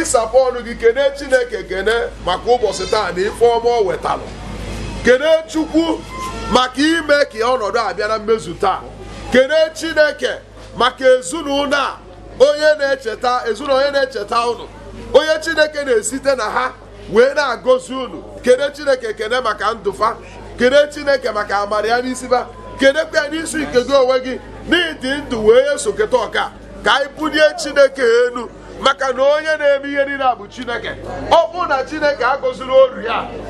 Saponu gi kene Chineke kene maka ụbọchị taa na IFEOMA o wetalụ. Kene Chukwu maka ime ka ọnọdụ abịa na mmezu taa. Kene Chineke maka ezinụlọ a onye na-echeta unu. Onye Chineke na-esite na ha wee na-agọzi unu. Kene Chineke kene maka ndụfa. Kene Chineke maka amara ya n'isiba. Kene kwa n'isi ike gị onwe gị n'ịdị ndụ wee esoketa ọka ka anyị bulie Chineke elu. Maka na onye na-eme ihe niile bụ Chineke. Ọ bụ na Chineke agọziri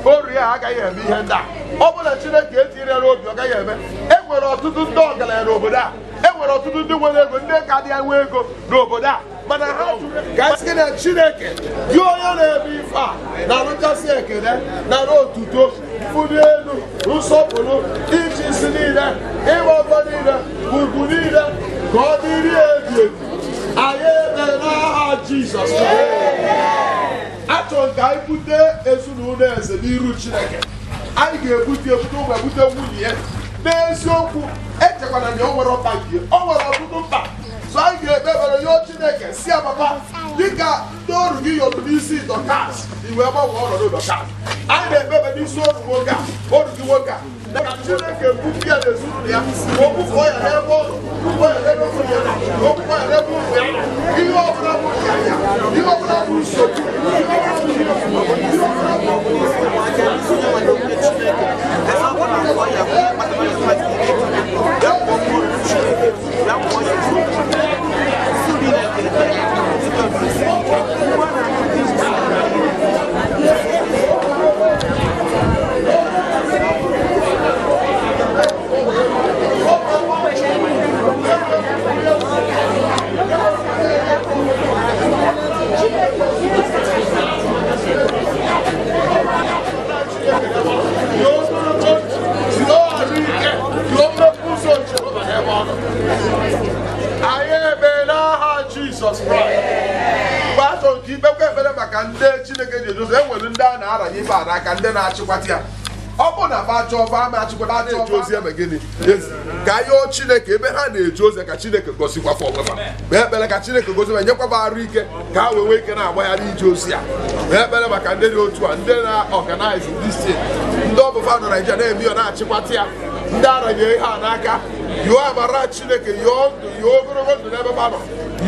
oru ya agaghị eme ihe ndị a. Ọ bụ na Chineke etinyere n'obi ọ gaghị eme. E nwere ọtụtụ ndị ọgaranya n'obodo a. E nwere ọtụtụ ndị nwere ego, ndị ka dị enwe ego n'obodo a. Mana ha ga-asị na Chineke gị onye na-eme ife a na-arụchasị ekele nara otuto mfụli elu nsọpụrụ iji isi niile ịwa ọgọ niile ugwu niile ka ọ dịrị ebi ebi. Anyị ebe n'aha Jizọs. Achọrọ ka anyị bute ezinụlọ eze n'iru Chineke. Anyị ga-ebute ụmụ ebute nwunye ya. N'eziokwu echekwana na o nwere ọkpa nke o nwere ọtụtụ mkpa. So anyị ga-ekpe ekpere yọọ Chineke si ya papa dịka ndị ọrụ gị yọrọ n'isi Dọkas iwe gbanwee ọnọdụ Dọkas. Anyị na-ekpe ekpere n'isi ọrụ gị nwoke a ka Chineke bupụ ya n'ezinụlọ ya ka o bupụ ya n'ebe ọrụ bupụ ya n'ebe ụmụ ya ka o bupụ ya n'ebe ụmụ ya ihe ọbụla bụ ya ihe ọbụla bụ nsogbu Jesus Christ. Bato nke ikpe ekpere maka ndị Chineke ji edozi enwere ndị a na-aranye ife a n'aka ndị na-achịkwata ya. Ọ bụ na bachọ ọba ma achịkwata na-eji ozi eme gịnị ka yọọ Chineke ebe ha na-eji ozi ka Chineke gosikwa onwefa ma ekpere ka Chineke gosikwa nyekwaba arụ ike ka ha wee ike na-agbagharị ije ozi ya ma ekpere maka ndị dị otu a ndị na-organize this thing ndị ọbụfa nọ Naịjirịa na-eme ya na-achịkwata ya ndị aranye ihe a n'aka yọọ amara Chineke yọọ ndụ yọọ ogologo ndụ n'ebe ha nọ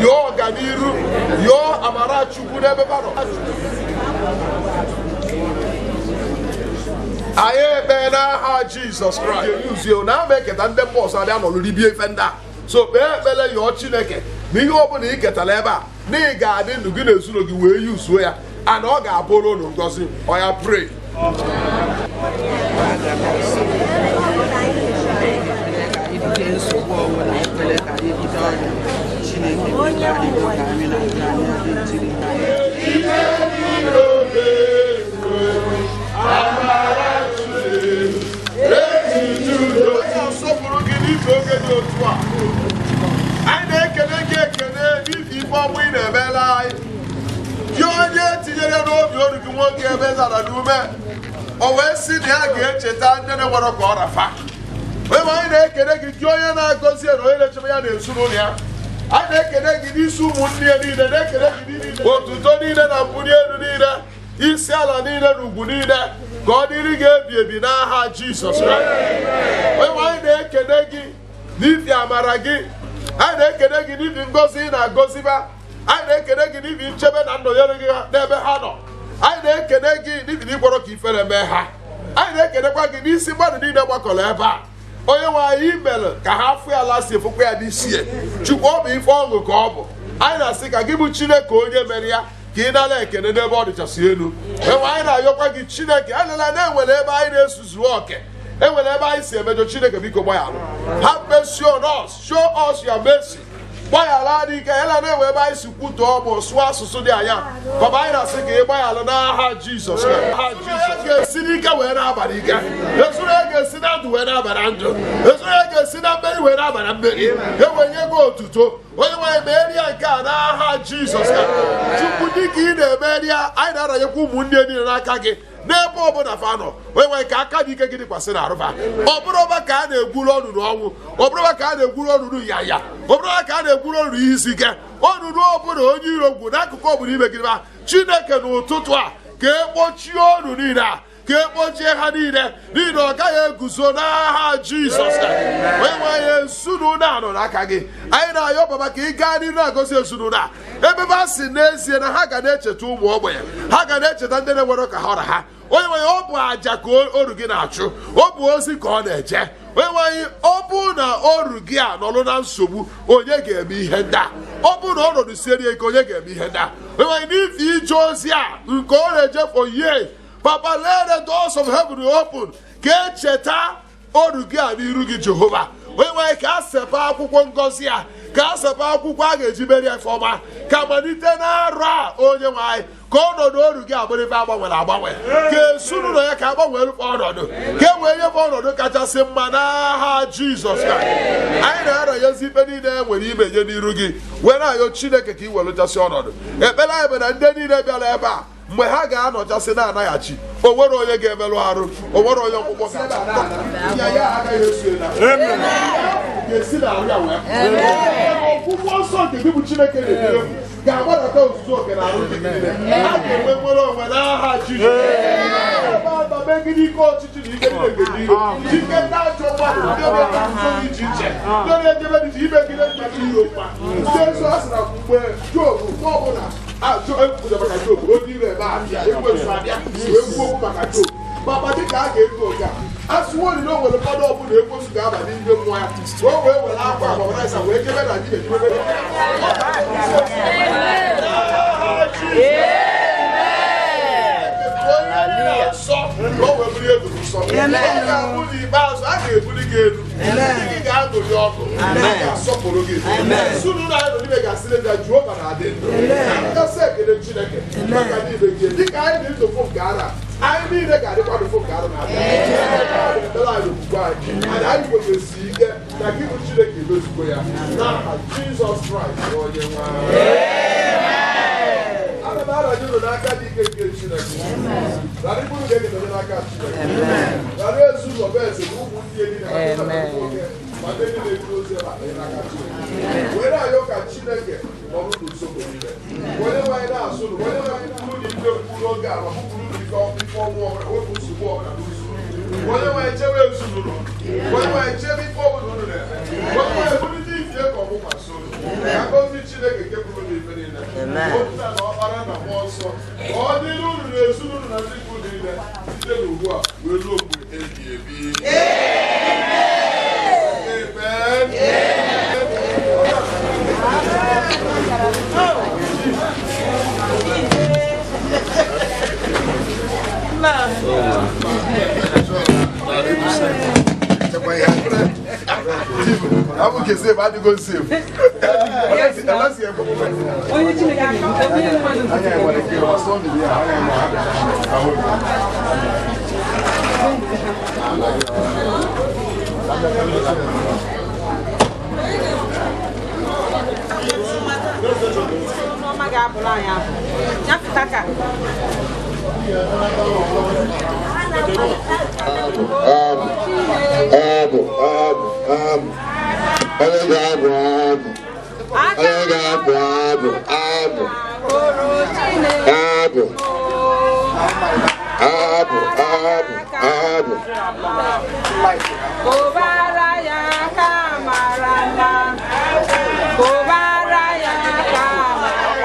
yọọ ọganiru yọọ amara Chukwu n'ebe ha nọ. Anyị ekpe n'aha Jizọs Kraịst uzie na ama eketa ndị mba ọzọ abịa n'ọlụlụ bie ife ndị a so kpee ekpere yọọ Chineke ma ihe ọbụla ị ketara ebe a na ị ga-adị ndụ gị na ezinụlọ gị wee yuzuo ya ana ọ ga-abụrụ unu ngọzi. Oya pray. Anyị na-ekele gị ekele n'ihi ife ọma ị na-emela anyị gị onye tinyere n'obi olu gị nwoke ebe zara n'ume o wee si na ya ga-echeta ndị na-enwere ka ọ rafa ebe anyị na-ekele gị gị onye na-agọzi na onye na-echebe ya na-ezinụlọ ya. Anyị na-ekele gị n'isi ụmụnne ya niile na-ekele gị niile otuto niile na mbuli elu niile isi ala niile na ugwu niile ka ọ dịrị gị ebi ebi n'aha Jizọs Kraịst. Ebe anyị na-ekele gị n'ifi amara gị anyị na-ekele gị n'ifi ngọzi ị na-agọziba anyị na-ekene gị n'ihi nchebe na nnọnyere gị n'ebe ha nọ. Anyị na-ekene gị n'ihi na ịgwọrọ ka ifere mee ha. Anyị na-ekenekwa gị n'isi mmadụ niile gbakọrọ ebe a. Onye nwe anyị mere ka ha fụ ya ala si efukwa ya n'isi ya. Chukwu ọ bụ ife ọṅụ ka ọ bụ. Anyị na-asị ka gị bụ Chineke onye mere ya ka ị nara ekene n'ebe ọ dịchasị elu. Enwe anyị na-ayọkwa gị Chineke elela na-enwere ebe anyị na-esuzu oke, enwere ebe anyị si emejọ. Chineke biko gbaghara. Have mercy on us, show us your mercy. Gbaghara adị ike elela na-enwe ebe anyị si kwutọọ ma sụọ asụsụ dị anya. Baba anyị na-asị ka ị gbaghara n'aha Jizọs. Ga-esi n'ike wee na-aba n'ike, ezuru ga-esi na ndụ wee na-aba na ndụ, ezuru ga-esi na mmeri wee na-aba na mmeri. Enwenye gị otuto onye nwanyị meeri ya nke a n'aha Jizọs. Chukwu dịka ị na-emeri ya, anyị na-aranyekwa ụmụnne niile n'aka gị n'ebe ọbụla fa nọ. Onye nwanyị ka aka dị ike gị dịkwasị na arụba. Ọ bụrụba ka a na-egwuru ọnụnụ ọnwụ, ọ bụrụba ka a na-egwuru ọnụnụ yaya, ọ bụrụba ka a na-egwuru ọnụnụ ihe isi ike, ọnụnụ ọbụla onye iro gwụ n'akụkụ ọbụla imegideba Chineke n'ụtụtụ a ka ekpochie ọnụ niile a, ka ekpochie ha niile n'ihi na ọ gaghị eguzo n'aha Jizọs. Onye nwanyị ezinụlọ a nọ n'aka gị. Anyị na-ayọ Baba ka ị gaa n'ihu na-agọzi ezinụlọ a. Ebe a sị n'ezie na ha ga na-echeta ụmụ ogbenye, ha ga na-echeta ndị na-enwere ka ha ọra ha. Onye nwanyị ọ bụ àjà ka oru gị na-achụ, ọ bụ ozi ka ọ na-eje. Onye nwanyị ọ bụ na oru gị a nọrọ na nsogbu, onye ga-eme ihe ndị a? Ọ bụ na ọnọdụ siere ike, onye ga-eme ihe ndị a? Onye nwanyị n'ife ije ozi a nke ọ na-eje for years, Papa, let the doors of heaven open. Ka echeta oru gị a n'iru gị Jehova. Onye nwanyị ka a sepa akwụkwọ ngọzi a, ka a sepa akwụkwọ a ga-eji meri IFEOMA, ka malite n'arọ a onye nwanyị ka ọnọdụ oru gị abụrịbe agbanwere agbanwe, ka ezinụlọ ya ka agbanwere ọnọdụ, ka e wee nyebe ọnọdụ kachasị mma n'aha Jizọs Kraịst. Anyị na-aranyezi ikpe niile nwere imenye n'iru gị, wee na-ayọ Chineke ka ị welụchasị ọnọdụ. Ekpere anyị bụ na ndị niile bịara ebe a mgbe ha ga-anọchasị na-anaghachi, o nwere onye ga-emerụ arụ, o nwere onye ọkpụkpọ ga-esi n'ahụ ya wee ọgwụgwọ nsọ nke gị bụ Chineke na-edere m ga-agbadata ozuzu oke na arụ gị niile. A ga-enwe nwere onwe n'aha Jizọs. Ebe a na megide ike ọchịchị na ike niile nke iro, ike ndị ajọ mmadụ, ndị na-eme nzuzo dị iche iche, ndị na-ejebe dị iche imegide mmadụ iro mma. Ndị ezi ọ sịra mgbe Job ọbụla ekwukwuja maka Job, onye ire ebe abịa ekwensu abịa wee kwuo okwu maka Job. Papa dịka a ga-ego oge a, asụwo ori na o nwere mmadụ ọbụla ekwensu ga-aba n'ime mmụọ ya, ka o wee were akwa agbamanaisa wee jebe na dibia jibebe nsọ ka o wee bụrụ ebubo nsọ. Ọ ga-abụ n'ikpeazụ a ga-ebuli gị elu, gị ga-agụli ọkụ, a ga-asọpụrụ gị. Ezinụlọ anyị nọ n'ime ga-asịrị gị Jehova na-adị ndụ. Gasị ekele Chineke maka n'ime gị dịka anyị dị ndụfụ nke ara, anyị niile ga-adịkwa ndụfụ nke ara na-abịa. Ekpere anyị okwukwe anyị, anyị kwesịrị ike na gị bụ Chineke emezugbo ya n'aha Jizọs Kraịst onye nwe anyị. Ana m aranye unu n'aka dị ike nke Chineke. Narị mkpụrụ ga-eketara n'aka Chineke. Narị ezinụlọ bụ eze na ụmụ ndị enyi na nwoke ma ndị niile eji ozi abanye n'aka Chineke. Were ayọ ka Chineke nọrụ n'usoro niile. Onye nwe anyị na-asụ nụ, onye nwe anyị kwuru na ikpe mkpụrụ oge a ma kwuru na ike ọnwụ ọbụla, wepụ nsogbu ọbụla n'usoro. Onye nwe anyị chebe ezinụlọ, onye nwe anyị chebe ikpe ọbụla unu na-eme, onye nwe anyị bulite ifie ka ọmụma so unu. Ka ngozi Chineke nke pụrụ n'ife niile, otu na ọkpara na mmụọ nsọ, ka ọ dịrị unu na ezinụlọ na ndị ikwu niile site n'ugbu a wee ruo mgbe ebighị ebi. I'm going to save. I'm going to save. Unless you have Kobaraya kamara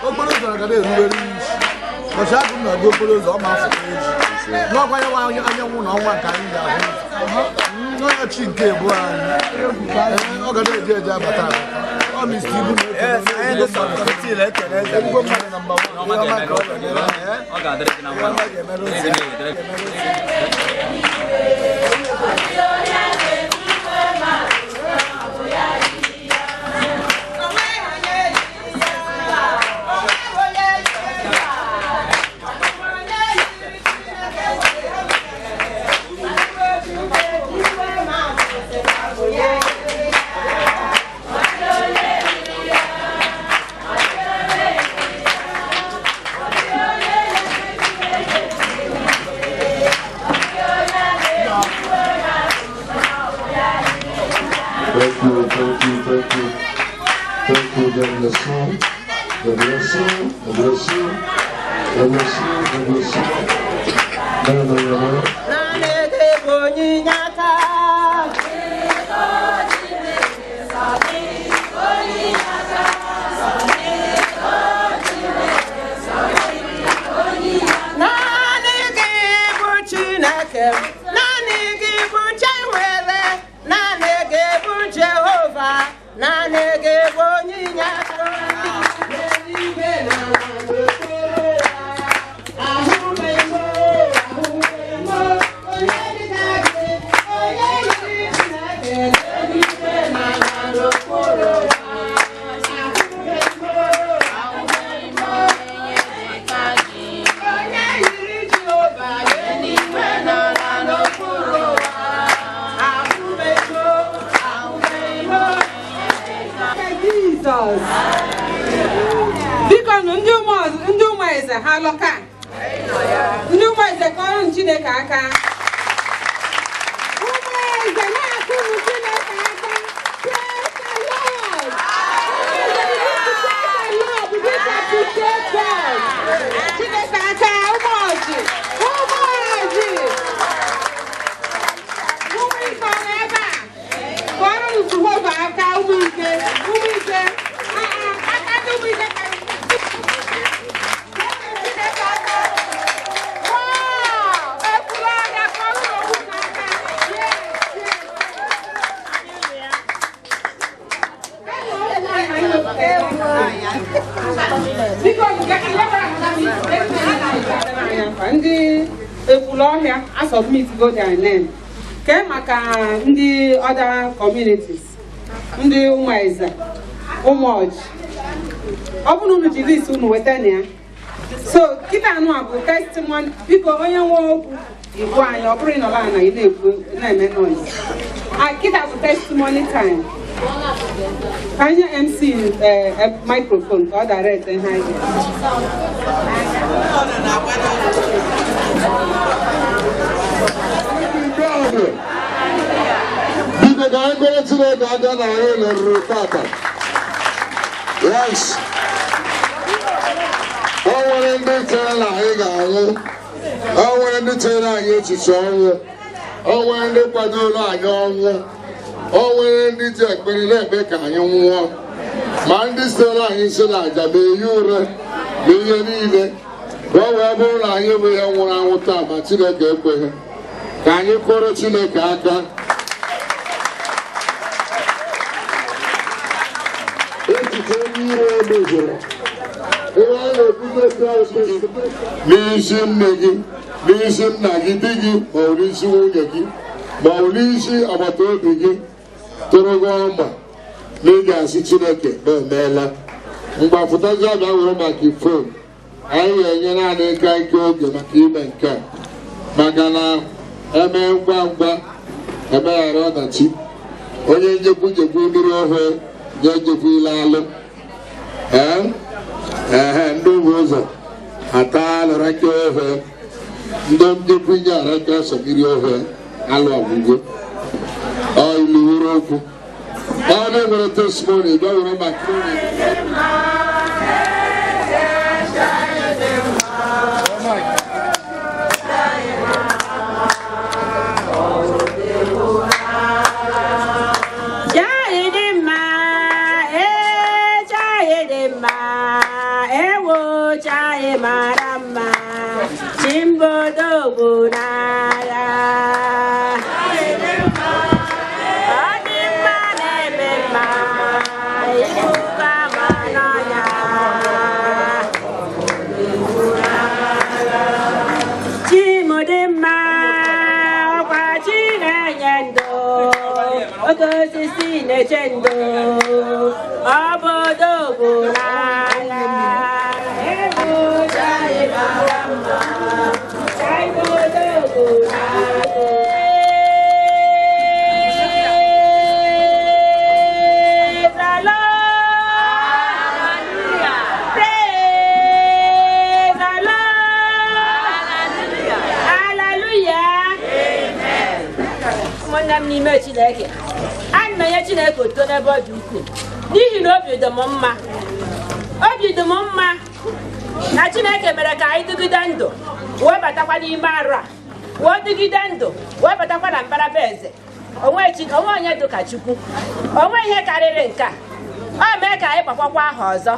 okporo ụzọ ga na-erubere isi ọcha agụ na ọdụ okporo ụzọ ọ ma afọ eji n'ọkwa ya nwa anyanwụ na ọnwa nke anyị ga-ahụ n'onye chi nke ebu anyị ọ ga na-eje eje abata ọ misi ibu go their name. Okay, maka ndị other communities, ndị ụmụeze, ụmụọjị. Ọ bụrụ unu ji list unu wetana ya. So, kita anụ a bụ testimony, biko onye nwe okwu igwe anyị, ọ bụrụ ịnọla na ị na-ekwu na-eme noise. Kita bụ testimony time. Ka anyị MC microphone ka ọ direct ihe anyị. Because I'm going to let that down and Tata. Yes. I want to tell I want to tell you to show you. I want to put you like you. I want to take me let back on you. Man, this tell I is like a millionaire. Well, I hear we have 1 hour time, but still get with Can you put it in the car? Listen, Nagidigi, Mauricio, Maurici, Abatodigi, Torogoma, Liga Sicileke, Mela, Mbafutaja, Maki phone. I am a guy called the Makimenka, Magana, Bamba, Arodachi, Oye, you put your good over, Yajavilalo, and do Rosa, Atal, Rako, don't get Punya, Rakas of Video, Alo, oh, Luroku. I never a testimony, don't remember. chai marama chimbodo bunaya adima nebema ikuka mananya chimodema kwachine nyendo okosisi nechendo obodo bunaya n'ime Chineke ana m enye Chineke oto n'ebe ọ dị ukwuu n'ihi na obi dị m mma na Chineke mere ka anyị dịgide ndụ wee batakwa n'ime arụ a wee dịgide ndụ wee batakwa na mbaraba eze onwe onye dị ka Chukwu onwe ihe karịrị nke a ọ mee ka anyị gbakwakwa aha ọzọ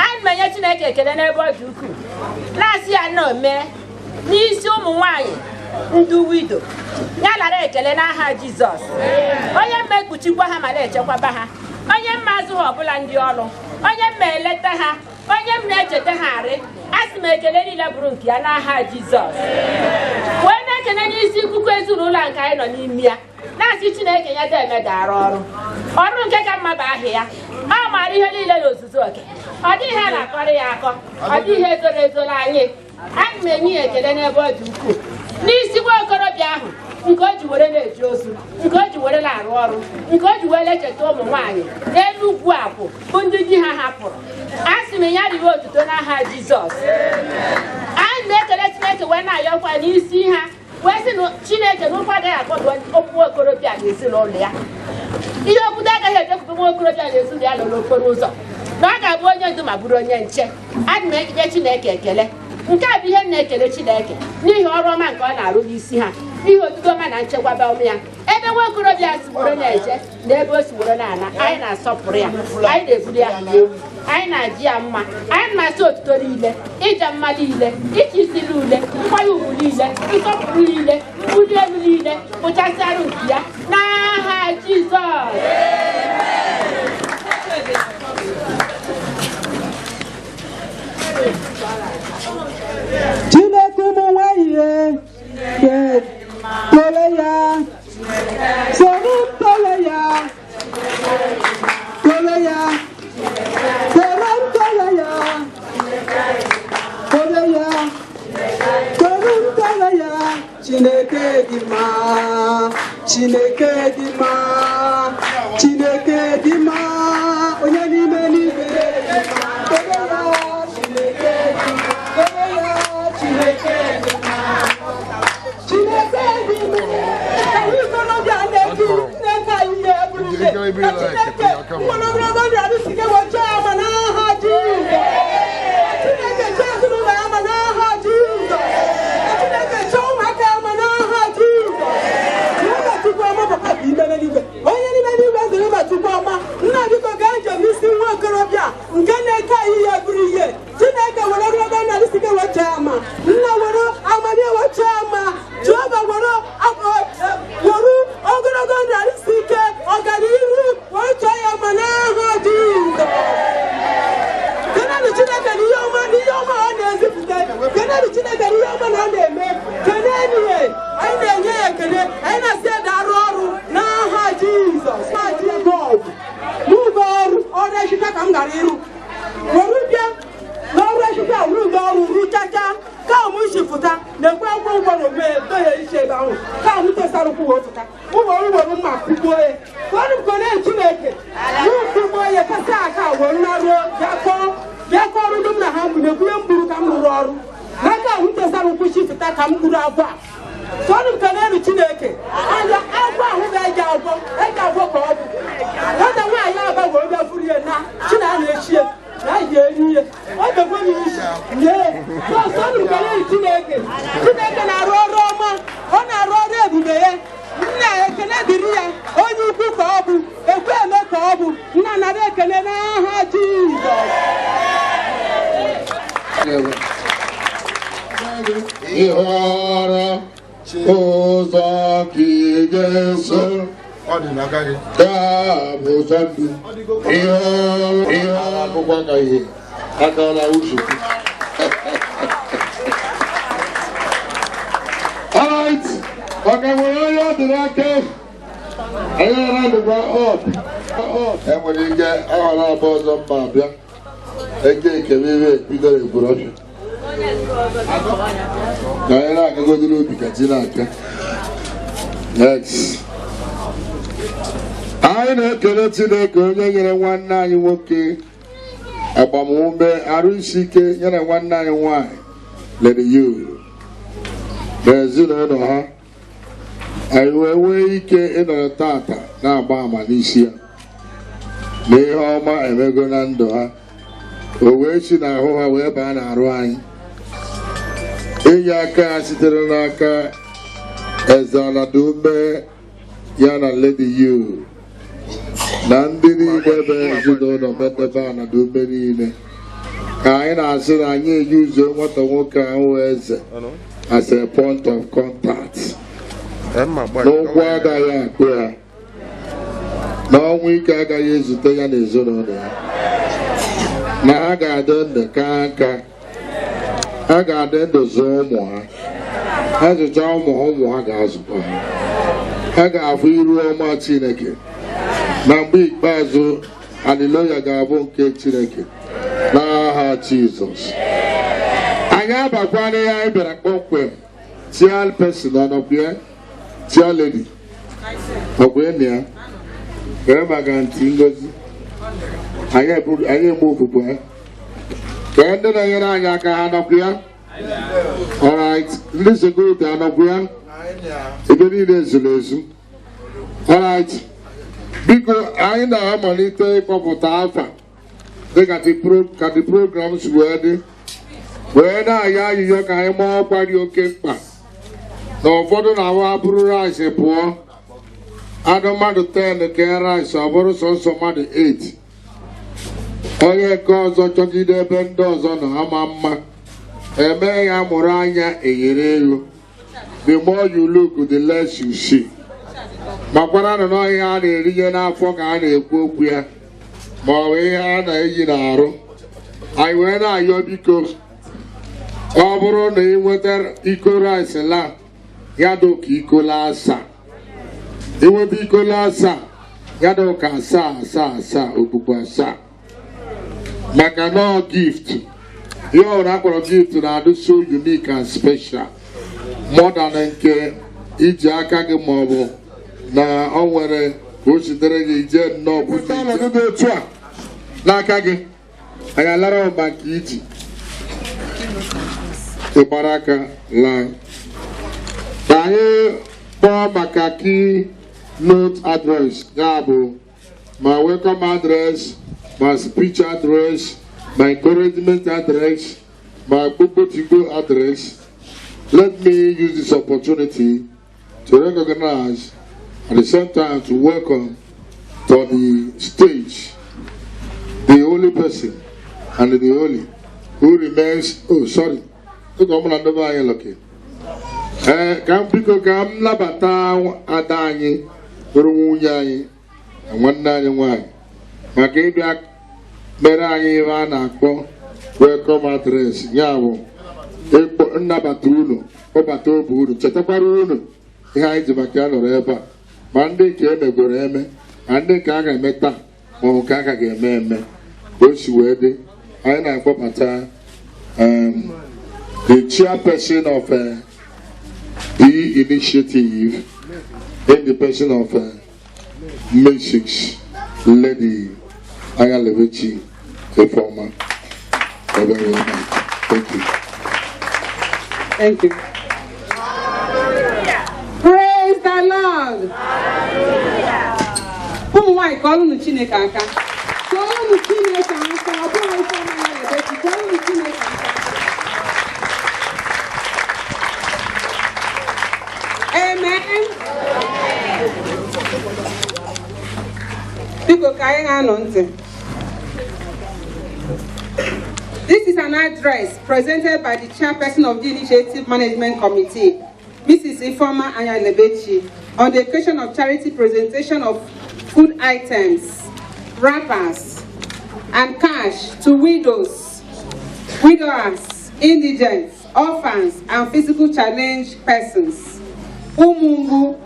ana m enye Chineke ekele n'ebe ọ dị ukwuu na-asị ya na omee n'isi ụmụ nwanyị ndị wido ya lara ekele n'aha Jizọs onye mma ekpuchikwa ha ma na-echekwaba ha onye mma azụghị ọbụla ndị ọrụ onye mma eleta ha onye m na-echeta ha arị asị m ekele niile bụrụ nke ya n'aha Jizọs wee na-ekele n'isi ikuku ezinụlọ nke anyị nọ n'ime ya na-asị Chineke ya demedara ọrụ nke ka mma bụ aha ya ọ maara ihe niile n'ozuzu oke ọ dịghị ihe na-akọrọ ya akọ ọ dịghị ihe zoro ezoro anyị ana m enye ya ekele n'ebe ọ dị ukwuu n'isi nwa okorobịa ahụ nke o ji were na-eji ozu nke o ji were na-arụ ọrụ nke o ji were echeta ụmụ nwaanyị n'Enugu Akwụ bụ ndị di ha hapụrụ asị m ya riwe otuto n'aha Jizọs anyị na-ekele Chineke wee na-ayọkwa n'isi ha wee sị na Chineke n'ụkwa agaghị akpọdo okwu okorobịa n'ezinụlọ ya ihe okwudo agaghị ejekwube nwa okorobịa n'ezinụlọ ya nọ n'okporo ụzọ na ọ ga-abụ onye ndu ma bụrụ onye nche ana m enye Chineke ekele nke a bụ ihe m na-ekele Chineke n'ihi ọrụ ọma nke ọ na-arụ n'isi ha n'ihi otuto ọma na nchekwaba ọma ya ebe nwa okorobịa sigboro na-eje na ebe o sigboro na-ana anyị na-asọpụrụ ya anyị na-ebuli ya ewu anyị na-aji ya mma anyị na-asị otuto niile ịja mma niile iche isi niile nkwanye ugwu niile nsọpụrụ niile mbuli elu niile kpụchasị arụ nke ya n'aha Jizọs Chineke ụmụ nwanyị tole ya soro tole ya tole ya soro tole ya tole ya soro tole ya Chineke dị mma Chineke dị mma Chineke dị mma onye n'ime n'ime tole ya Chineke dị mma Chineke dị mma Chineke dị mma anyị ikorobịa na-eji Chineke ihe bụrụ ihe Chineke nwanọbịa adịsike weche ama n'aha Jizọs Chineke chee ezinụlọ ya ama n'aha Jizọs Chineke chee ụmụaka ya ama n'aha Jizọs n'ụlọ Chukwu ọma papa bụ ime n'igwe onye n'ime n'igwe zere ụlọ Chukwu ọma nna biko gaa njem isi nwa okorobịa nke na-eke anyị ihe bụrụ ihe Chineke were ogologo na adịsike weche ama nna were amadi weche ama Jehova were ogologo ndụ adịsike ọganihu weche ya ma n'aha Jizọs kenenụ Chineke n'ihe ọma ọ na-ezipụta kenenụ Chineke n'ihe ọma na ọ na-eme kenenụ ihe anyị na-enye ya ekele anyị na-asị ede arụ ọrụ n'aha Jizọs n'ụgwọ ọrụ echika ka m gara iru were bịa n'ọrụ echika wuru ụgwọ ọrụ ruchacha ka mụ si fụta na-ekwe akwụkwọ ụgwọ na ome edoghị isi ebe ahụ ka mụ tesara ụkwụ wee fụta ụgbọ ọrụ were mma kụgbuo ya ọrụ m kone Chineke n'ụkwụgbuo ya kasị aka were naruo bịa kọọ ọrụ dum na ha mbụ na-ekwunye mburu ka m rụrụ ọrụ n'aka ahụ tesara ụkwụ si fụta ka m gburu agwọ a ọrụ m kone Chineke anya agwọ ahụ ga-eji agwọ ka ọ bụ nwata nwaanyị aba wee bịa furu ya na Chineke na-eri ihe ọ ga-ekwe m isi Chineke na-arụ ọrụ ọma ọ na-arụ ọrụ ebube ya nna ekele dịrị ya onye ukwu ka ọ bụ ekwe eme ka ọ bụ nna nara ekele n'aha Jizọs Ihara ụzọ ka ị ga-eso gaa ụzọ ndụ ihe akwụkwọ ka ihe akara uzuku. Alright, okay, we're all the aka. I am the up. And when you get all about the Babia, again, can we be the production? I can go to the Picatilla. Next. I know Kennedy going in 19 working. Abamumbe Arusike, yana 191. Let you. There's no ha. I will ike in the tata, now Bama this year. Lay homa and Megonando ha. Owation I hope I will ban a rhyme. Iyaka Sitranaka as Anadumbe Yana Ladyu. Nandini Bebe Judo better ban a dumberine. I said I use what the worker was as a point of contact. No wada ya no week I got used to take an zone there. Now I got done the canka. I got done the zone. As a job home, I got a free room Martineke. Now big bazo and the lawyer got one cake Chineke. Now Jesus. I have a funny eye, but I won't quit. CHAIRPERSON of here, Chair Lady. Ogwenia, Grandma Gantingos. I move away. Can I yaka of here? All right, listen good down of here. If you need insulation. All right, because I know I'm only take up Alpha. They got the programs ready. When I you can more party okay. No, for the hour, rice a poor. I don't want to tell the care rice, I borrow some money 8. Oh, yeah, cause of Chucky de Bendos on her mamma. A man, Morania, a year. The more you look, the less you see. My brother, no, I had a regional folk, I had a cook here. My way, I had a year. I went out here because. Oboro na iweter iko rice la yado ka iko la asa iwebe iko la asa yado ka asa okpukpu asa maka no gift yo na akpọrọ gift na adu so unique and special more than nke iji aka gị maọbụ na o nwere o sitere gị ije nnọọ bụ ọnọdụ otu a n'aka gị anyị alara maka iji Baraka line. Dahe for Makaki note address. Gabo. My welcome address, my speech address, my encouragement address, my Bobotigo address. Let me use this opportunity to recognize at the same time to welcome to the stage the only person and the only who remains. Oh, sorry. Come on, lucky. Come pick come labata adani, Rumunai, and 191. Makabia Merani Vanako, welcome address, Yavo, Nabatuno, Obato Buru, Chataparuno, he hides the Macano Reba, Monday came a Goreme, and the Kaga Meta, or Kaga Meme, Bush Wedding, I know Popata, the chairperson of the initiative in the person of Message Lady ANYALEBECHI, IFEOMA. Thank you. Thank you. Praise the Lord. Who might call on the Chinekaka? Call on the Chinekaka. Call on the Chinekaka. Amen. People carrying on. This is an address presented by the chairperson of the Initiative Management Committee, Mrs. IFEOMA ANYALEBECHI, on the occasion of charity presentation of food items, wrappers, and cash to widows, widowers, indigents, orphans, and physical challenged persons, UMUNGBU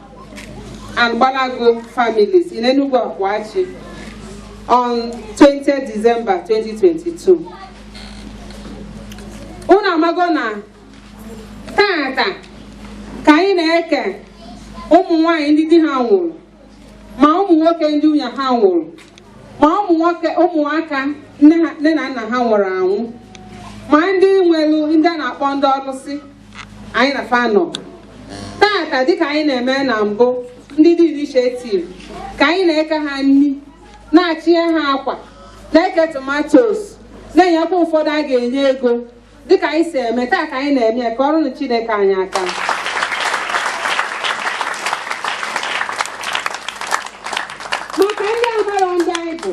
and GBALAGU families in Enugu Akwu-Achi on 20th December 2022. Una magona tata ka anyị na-eke ụmụ nwanyị ndị di ha nwụrụ, ma ụmụ nwoke ndị nwunye ha nwụrụ, ma ụmụaka nne na nna ha nwụrụ anwụ, ma ndị nwelu ndị a na-akpọ ndị ọlụsị anyị na fanọ. Tata dịka anyị na-eme na mbụ, ndị dị initiative ka anyị na-eke ha nri, na-achịe ha akwa, na-eke tomatoes, na-enyekwa ụfọdụ a ga-enye ego. Dịka anyị si eme taa ka anyị na-eme ka ọrụ Chineke anyị aka. Maka ndị amarọ ndị anyị bụ,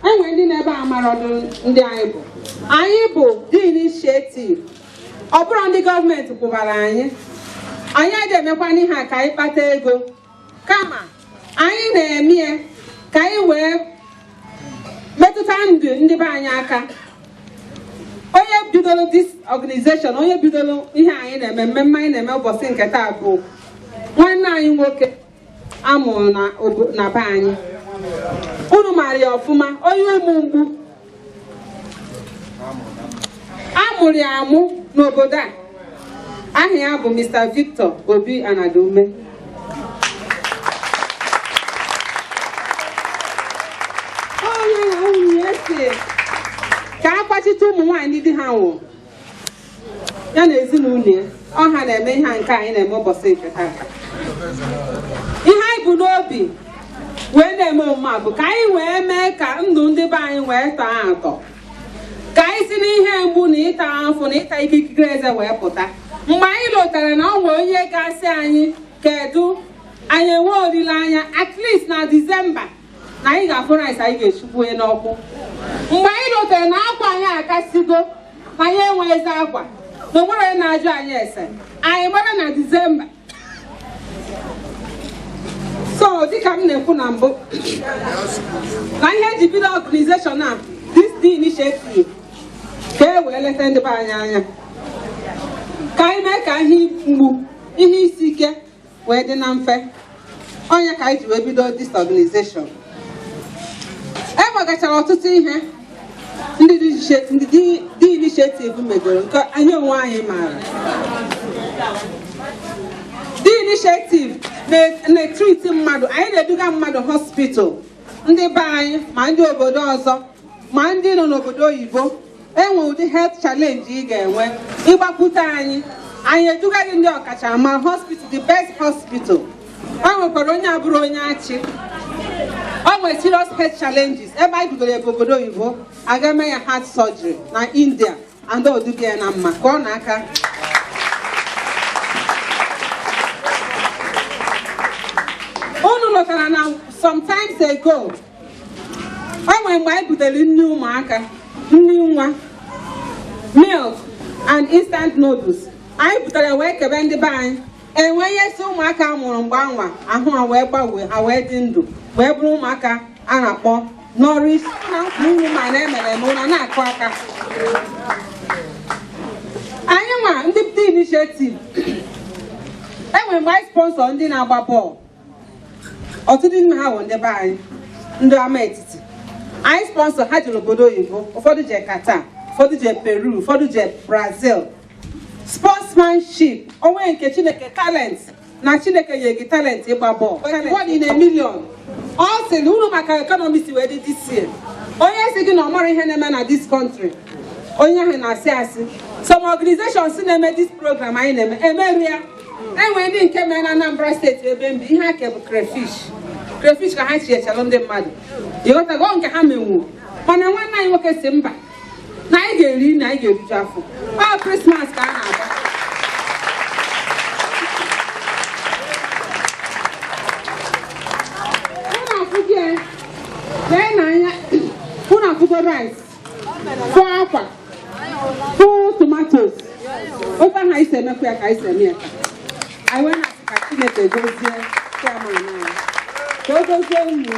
enwe ndị na-ebe amarọ ndị anyị bụ. Anyị bụ the initiative. Ọ bụrụ ndị gọọmenti kwụbara anyị. Anyị adịghị emekwa n'ihe a ka anyị kpata ego. Kama anyị na-eme ka anyị wee metụta ndụ ndị be anyị aka. Onye bidoro this organization, onye bidoro ihe anyị na-eme, mmemme anyị na-eme ụbọchị nke taa bụ nwanne anyị nwoke amụrụ na be anyị. Unu maara ya ọfụma, onye UMUNGBU amụrụ ya amụ n'obodo a. Aha ya bụ Mr. Victor Obi Anadiume. Onye na nwunye esi ka akpachite ụmụ nwaanyị ndị di ha nwụrụ ya na ezinụlọ ya. Ọha na-eme ihe nke anyị na-eme ụbọchị nke taa. Ihe anyị bụ n'obi wee na-eme omume bụ ka anyị wee mee ka ndụ ndị be anyị wee tọọ atọ, ka anyị si n'ihe mgbu na ịta afọ na ịta ikikere eze wee pụta. Mgbe anyị lọtara na ọ nwere onye ga-asị anyị kedu anyị enwe olileanya at least na Disemba na anyị ga-afụ rice anyị ga-echukwu onye n'ọkụ. Mgbe anyị lọtara na akwa anyị akasigo na anyị enweghịzi akwa na onwere na-ajụ anyị ese, anyị mara na Disemba. So dịka m na-ekwu na mbụ na ihe eji bido organization a this initiative ka e wee leta ndị be anyị anya, ka anyị mee ka ihe mgbu, ihe isi ike wee dị na mfe. Onye ka anyị ji wee bido this organization. Enwegachara ọtụtụ ihe ndị dị initiative megoro nke anyị onwe anyị maara. The initiative na-treat mmadụ, anyị na-eduga mmadụ hospital, ndị be anyị ma ndị obodo ọzọ ma ndị nọ n'obodo oyibo. Enwe ụdị health challenge ị ga-enwe ịgbakwute anyị, anyị eduga gị ndị ọkachamara hospital, the best hospital. O nwekwara onye abụrụ onye achị, o nwere serious health challenges ebe anyị bidoro ebe obodo oyibo aga mee ya heart surgery na India and oduga ya na mma ka ọ na-aka. Unu lọtara na sometimes ago o nwere mgbe anyị butere nri ụmụaka, nri nwa, milk and instant noodles. Anyị butere wee kebe ndị be anyị. Enwe ihe si ụmụaka mụrụ mgbe anwa ahụ ha wee gbanwee, ha wee dị ndụ wee bụrụ ụmụaka a na-akpọ nourish na nri ma na-emere eme ụra na-akụ aka. Anyị nwa ndị dị initiative enwere mgbe anyị sponsor ndị na-agba bọọlụ. Ọtụtụ n'ime ha bụ ndị be anyị, ndị ama etiti. Anyị sponsor ha jere obodo oyibo, ụfọdụ je Qatar, ụfọdụ je Peru, ụfọdụ je Brazil. Sportsmanship, onwe nke Chineke talent na Chineke nye gị talent ịgba bọọlụ. 1 in a million. Ọ sị na unu maka economist wee dị this year. Onye si gị na ọ mara ihe na-eme na this country, onye ahụ na-asị asị. Some organizations na-eme this program anyị na-eme emerụ ya. Enwe ndị nke mere na Anambra steeti ebe mbi ihe aka bụ crayfish ka ha chiechalụ ndị mmadụ. Ịghọtago nke ha menwu. Mana nwanne anyị nwoke si mba na anyị ga-eri na anyị ga-eriju afọ. Ọ Christmas ka a na-agba. Unu afụgo rice, fọ akwa, post ofe ha isi emekwa ya ka isi eme ya anyị wee na-asị ka Chineke gozie chairman anyị ka o gozie ụmụ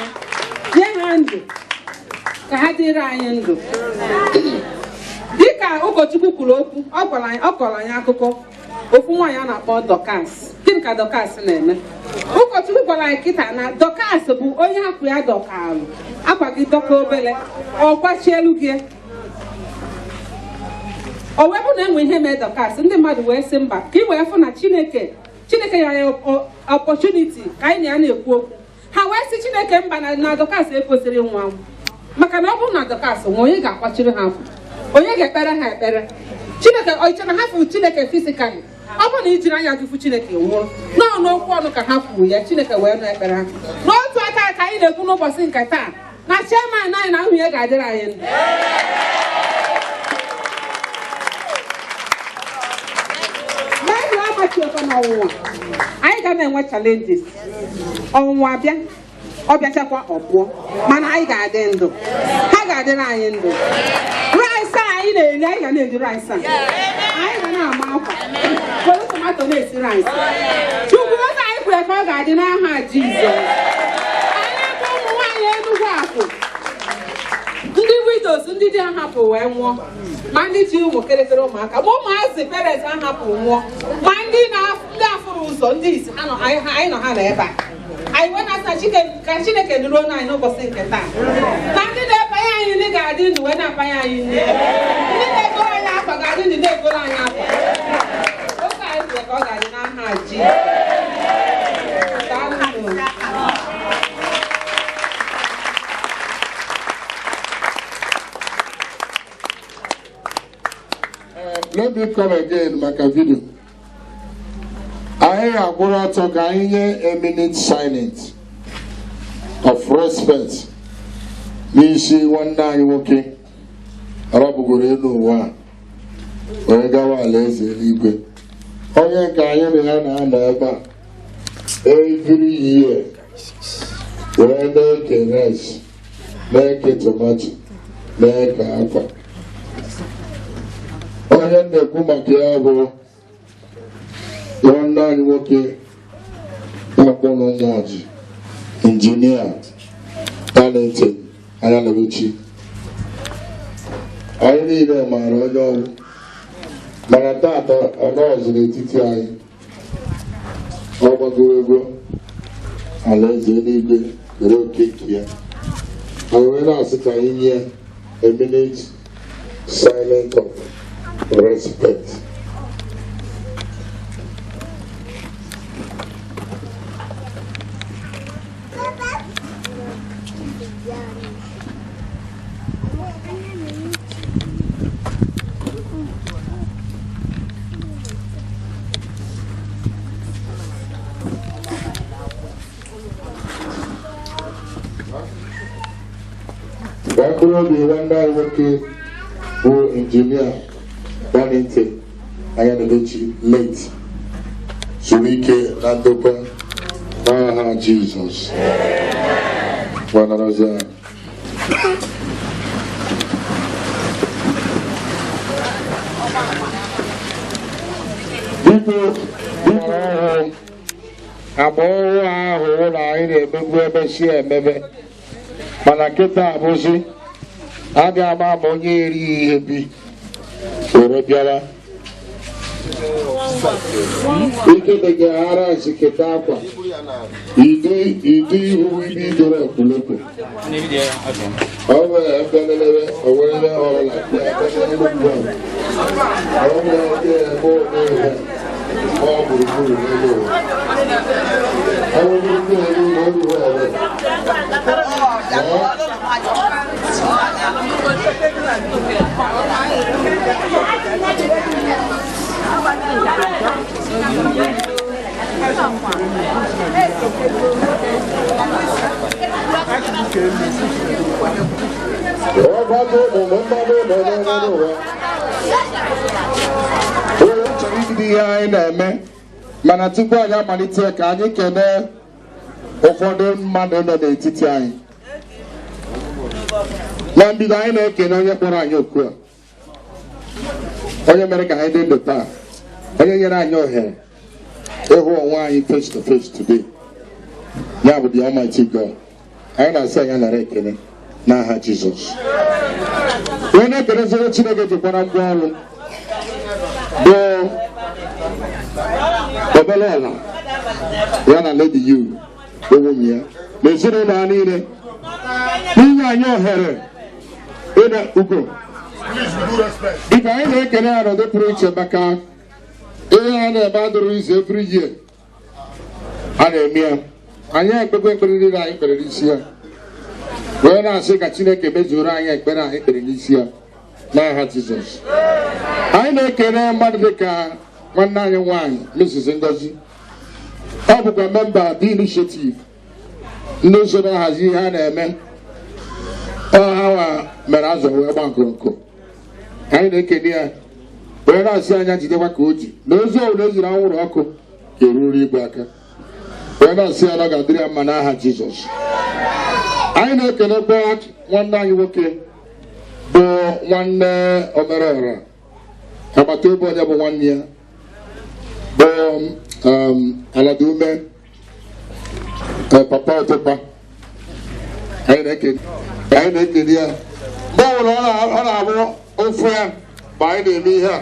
ya nye ha ndụ ka ha dịrị anyị ndụ dịka ụkọchukwu kwuru okwu ọ kọrọ anyị akụkọ ofu nwaanyị a na-akpọ Dorcas. Gịnị ka Dorcas na-eme? Ụkọchukwu gwara anyị kịta na Dorcas bụ onye hapụ ya dọkalụ akwa gị dọka obere ọ kwachielu gị o wee bụ na enwe ihe mee Dorcas ndị mmadụ wee sị mba ka ị wee fụ na Chineke ya ya opportunity ka anyị na ya na-ekwu okwu ha wee sị Chineke mba na Dorcas ekwesịrị nwa anwụ maka na ọ bụrụ na Dorcas nwa onye ga-akwachiri ha afọ onye ga-ekpere ha ekpere Chineke oiche na ha fụ Chineke physically ọ bụ na ijiri anya gị fụ Chineke nwụrụ nọọ n'okwu ọnụ ka ha kwuru ya Chineke wee nọ ekpere ha n'otu aka ka anyị na-ekwu n'ụbọchị nke taa na chairman anyị na nwunye ga-adịrị anyị ndụ n'elu amachiekwa n'ọnwụnwa anyị ga na-enwe challenges ọnwụnwa abịa ọ bịachakwa ọ pụọ mana anyị ga-adị ndụ ha ga-adịrị anyị ndụ rice anyị na-eri anyị ga na-eri rice anyị ga na-ama akwa were tomato na-esi rice chukwu oge anyị kwere ka ọ ga-adị n'aha Jizọs anyị bụ ụmụ nwaanyị Enugu Akwu ndị widows ndị di ha hapụ wee nwụọ ma ndị ji ụmụ kịrịkịrị ụmụaka ma ụmụazị parents ha hapụ nwụọ ma ndị afụrụ ụzọ ndị isi anyị nọ ha na ebe a anyị wee na-asa ka Chineke nụrụ ọnụ anyị n'ụbọchị nke taa na ndị na-ebanye anyị ndị ga-adị ndụ wee na-abanye anyị nri ndị na-egoro anyị akwa ga-adị ndụ na-egoro anyị akwa oge anyị kwere ka ọ ga-adị n'aha Let me come again maka video. Anyị akwụrụ ọtọ ka anyị nye a minute silence of respect n'isi nwanne anyị nwoke arapụgoro elu ụwa wee gawa alaeze eluigwe onye nke anyị na ya na-anọ ebe a every year wee na-eke rice na-eke tomato na-eke akwa onye na-ekwu maka ya bụ nwanne anyị nwoke na-akpọrọ Ụmụaji injinia talented Anyalebechi anyị niile maara onye ọrụ mana tata ọ nọọzụ n'etiti anyị ọ gbagoro ego alaeze eluigwe were oke nke ya anyị wee na-asị ka anyị nye a minute silent of respect. Background the Rwanda working who engineer Danite Anyalebechi late Surike Nandopa Maha Jesus. One another. People abụọ ahụ ụlọ anyị na-emegbu ebe si emebe mana kịta abụzi a ga-ama ma onye erighị ihe bi were bịara ikete ga-aghara nsiketa akwa ide ihu ibe idoro ekwulekwu ọ bụ ebelelebe owere ọrụla ọ gburugburu n'elu ụwa ihe anyị na-eme mana tupu anyị amalite ka anyị kelee ụfọdụ mmadụ nọ n'etiti anyị na mbido anyị na-ekele onye kpọrọ anyị oku a onye mere ka anyị dị ndụ taa, onye nyere anyị ohere ịhụ onwe anyị face to face today, ya bụ the Almighty God. Anyị na-asị anyị nara ekele n'aha Jizọs. Onye na-ekelezere Chineke jikwara ngwa ọrụ bụ obere ala ya na Ladyu bụ nwunye ya na ezinụlọ ha niile n'inye anyị ohere ịna ugo. Dịka anyị na-ekele ya n'ụdị pụrụ iche maka ihe a na-eme adụrụ izu every year a na-eme ya, anyị ekpekwa ekpere niile anyị kpere n'isi ya, wee na-asị ka Chineke mezuoro anyị ekpere anyị kpere n'isi ya n'aha Jizọs. Anyị na-ekele mmadụ dịka nwanne anyị nwaanyị Mrs. Ngozi, ọ bụkwa memba The Initiative, ndị usoro nhazi ihe a na-eme ọha mere azụ wee gba nkụrụnkụ. Anyị na-ekele ya wee na-asị anya jidekwa ka o ji na ozu ọbụla eziri anwụrụ ọkụ ga-eruru igwe aka, wee na-asị ya na ga-adịrị ya mma n'aha Jizọs. Anyị na-ekelekwa nwanne anyị nwoke bụ nwanne Omerọra, agbata obi onye bụ nwanne ya bụ Anadiume, papa Ọtụkpa. Anyị na-ekele ya mgbe ọbụla ọ na-abụ ofu ya ma anyị na-eme ihe a,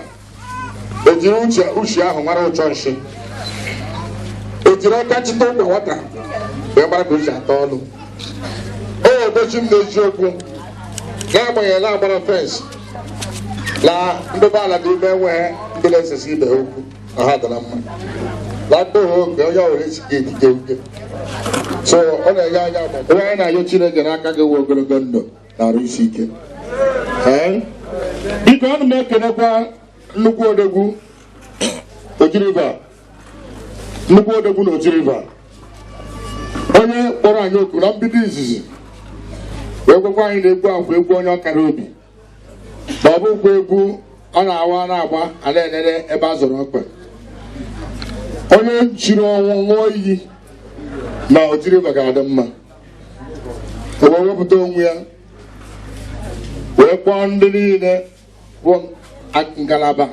ejiri uche ahụ mara ụchọ nshi, ejiri aka chịta ụkwa nwata wee mara ka o ji ata ọnụ. O edochi m n'eziokwu n'agbanyeghị na agbara fensị na ndị be ala dị ime enweghị ndị na-esesi ibe ha okwu na ha dara mma na mkpụrụ oge onye ọbụla esighị etike uke. So ọ na-enye anya agba onye anyị na-ayọ Chineke n'aka gị nwe ogologo ndụ na arụ isi ike. Biko ana m ekelekwa nnukwu odegwu na Ojiriva, onye kpọrọ anyị oku na mbido izizi wee gwekwa anyị na-egwu akwa egwu onye ọkara obi, na ọ bụkwa egwu ọ na-awa na-agba a na-enene ebe a zọrọ ọkpa. Onye jiri ọnwụ ṅụọ iyi na Ojiriva ga-adị mma, o wee wepụta onwe ya wee kpọọ ndị niile bụ ngalaba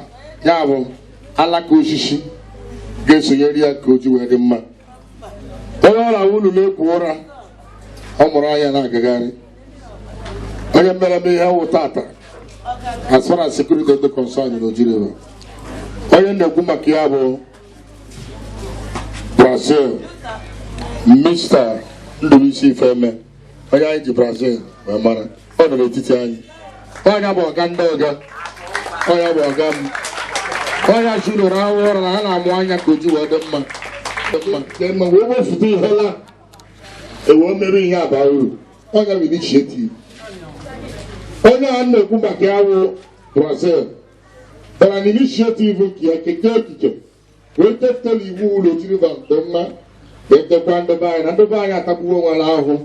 ya bụ alaka osisi ga-esonyere ya ka o ji wee dị mma. Onye ọra unu na-ekwu ụra ọ mụrụ anya na-agagharị, onye mere m ihe wụ tata as far as security dị concerned na Ojiriva. Onye na-ekwu maka ya bụ Brazil, Mr. Ndubuisi Ifeome, onye anyị ji Brazil wee mara, ọ nọ n'etiti anyị. Onye bụ ọga ndị ọga, onye bụ ọga m, onye jụrụ ahụ ụra na ha na-amụ anya ka o ji wee dị mma ma wee wefụta ihe la ewee mere ihe aba uru. Onye bụ Initiative. Onye a na-ekwu maka ya bụ Brazil bara na Initiative nke ya keke echiche wee tepụtara iwu ụlọ Ojiriva nke mma, wee tekwa ndebe anyị na ndebe anyị atagbuo nwere ahụ.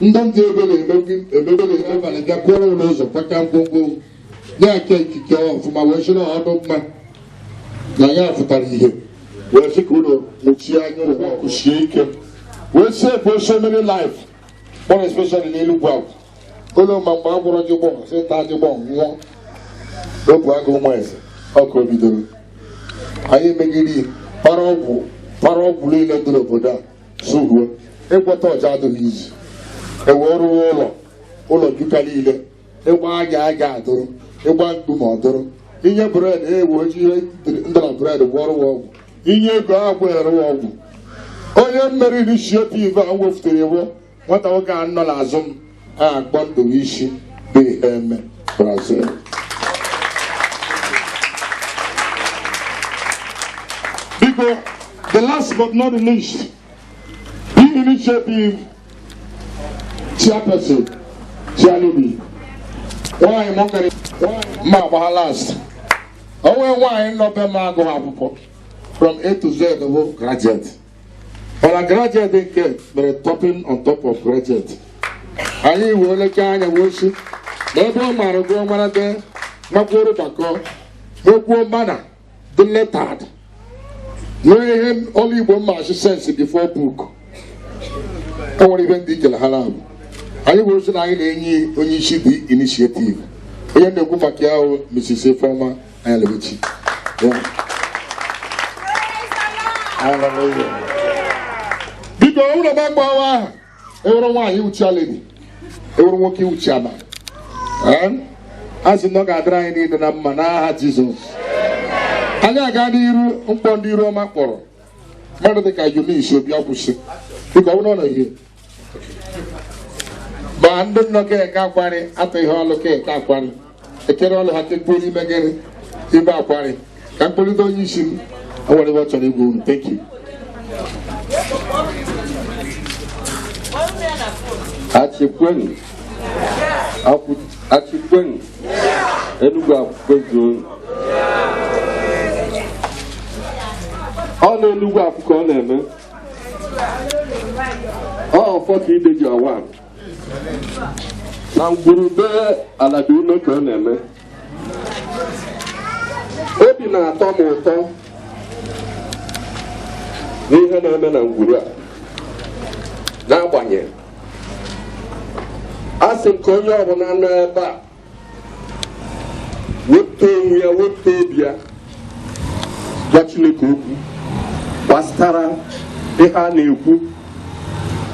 Ndị ntị ego na-emebalị bịa kụọrọ ụlọ ụzọ kwaka mkpụmkpụ na-eke ikike ọfụma wee chịrị ọdụ mma na ya fụtara ihe wee sị ka ụlọ mechie anya ụlọ kwụsie ike wee save so many life, more especially n'Enugu Akwu. Ụlọ ma mgbe a gwụrụ ji gbọọ sị ta ji gbọọ nwụọ obu agụ nwa eze ọkụ bidoro. Anyị emegiri para ọgwụ niile dị n'obodo a zuhuo ịkwọta ọja adịghị izu, ewee rụọ ụlọ juka niile, ịgba aga adụrụ, ịgba mkpu ma ọ dụrụ, inye bred ewe oji ihe ndara bred gwọrọ ọgwụ, inye ego agwụ erewa ọgwụ. Onye mmeri Initiative a wefụtara ewu nwata nwoke a nọ n'azụ m a akpọ Ndubuisi bụ Ifeome, Brazil. Biko, the last but not the least, the Initiative chairperson Chialubi. Why am I ma last? Why not be mago akwụkwọ from A to Z of graduate. But a graduate didn't get, but a topping on top of graduate. Anyị wee leka anya wosi n'ebe ọ mara gụọ mara de makwuru bako n'okwu mana the lettered. Nwee ihe only Igbo mmachi sense before book. O nwere ihe ndị ikele ha na-abụ. Anyị wee sị na anyị na-enye onye isi The Initiative. Onye na-ekwu maka ya Mrs. Ifeoma ANYALEBECHI. Hallelujah. Because I want to back everyone you challenge. Everyone you challenge. And as you know, I try to do the mana Jesus. I got you upon the Roma Poro. Mother, the guy you need should be opposite. Because we don't know here. But I don't know that Kapari, after you all look at Kapari. I can't all have to put him again in Kapari. Can't put it on you. I want to watch on you. Thank you. Achikweni. Achikweni. Enugu Akwu-Achi. All Enugu Akwu-Achi. Oh, fuck you, did you one? UMUNGBU Ladyu ka na-eme. Obi na-atọ m ụtọ n'ihe na-eme na ngwuru a. N'agbanyeghị asị m ka onye ọbụla nọ ebe a wepụta onwe ya, wepụta obi ya, gwa Chineke okwu gbasara ihe a na-ekwu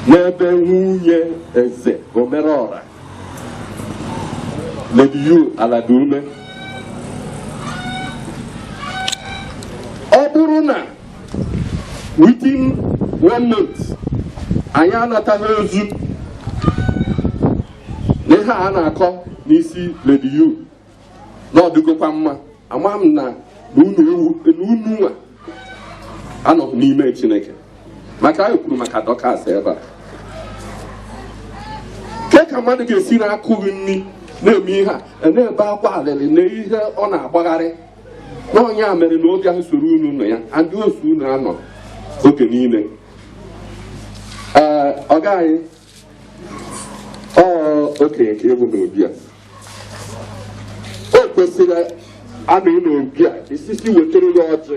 n'ebe nwunye eze Omerọra Ladyu Anadiume. Ọ bụrụ na within 1 month anyị anataghị ozu n'ihe a na-akọ n'isi Ladyu n'ọdịgokwa mma, ama m na unu nwa anọ n'ime Chineke, maka anyị kwuru maka Dọkas ebe a. Ke ka mmadụ ga-esi na-akụghị nri na-eme ihe a na-ebe akwa alịrị na ihe ọ na-agbagharị n'ọnya mere na oge ahụ soro unu nọ ya ndị osu unu anọ oge niile. Ọ gaghị okenye ka ewu n'obi a o kwesịrị anọ n'obi a isisi wetara ya ọjị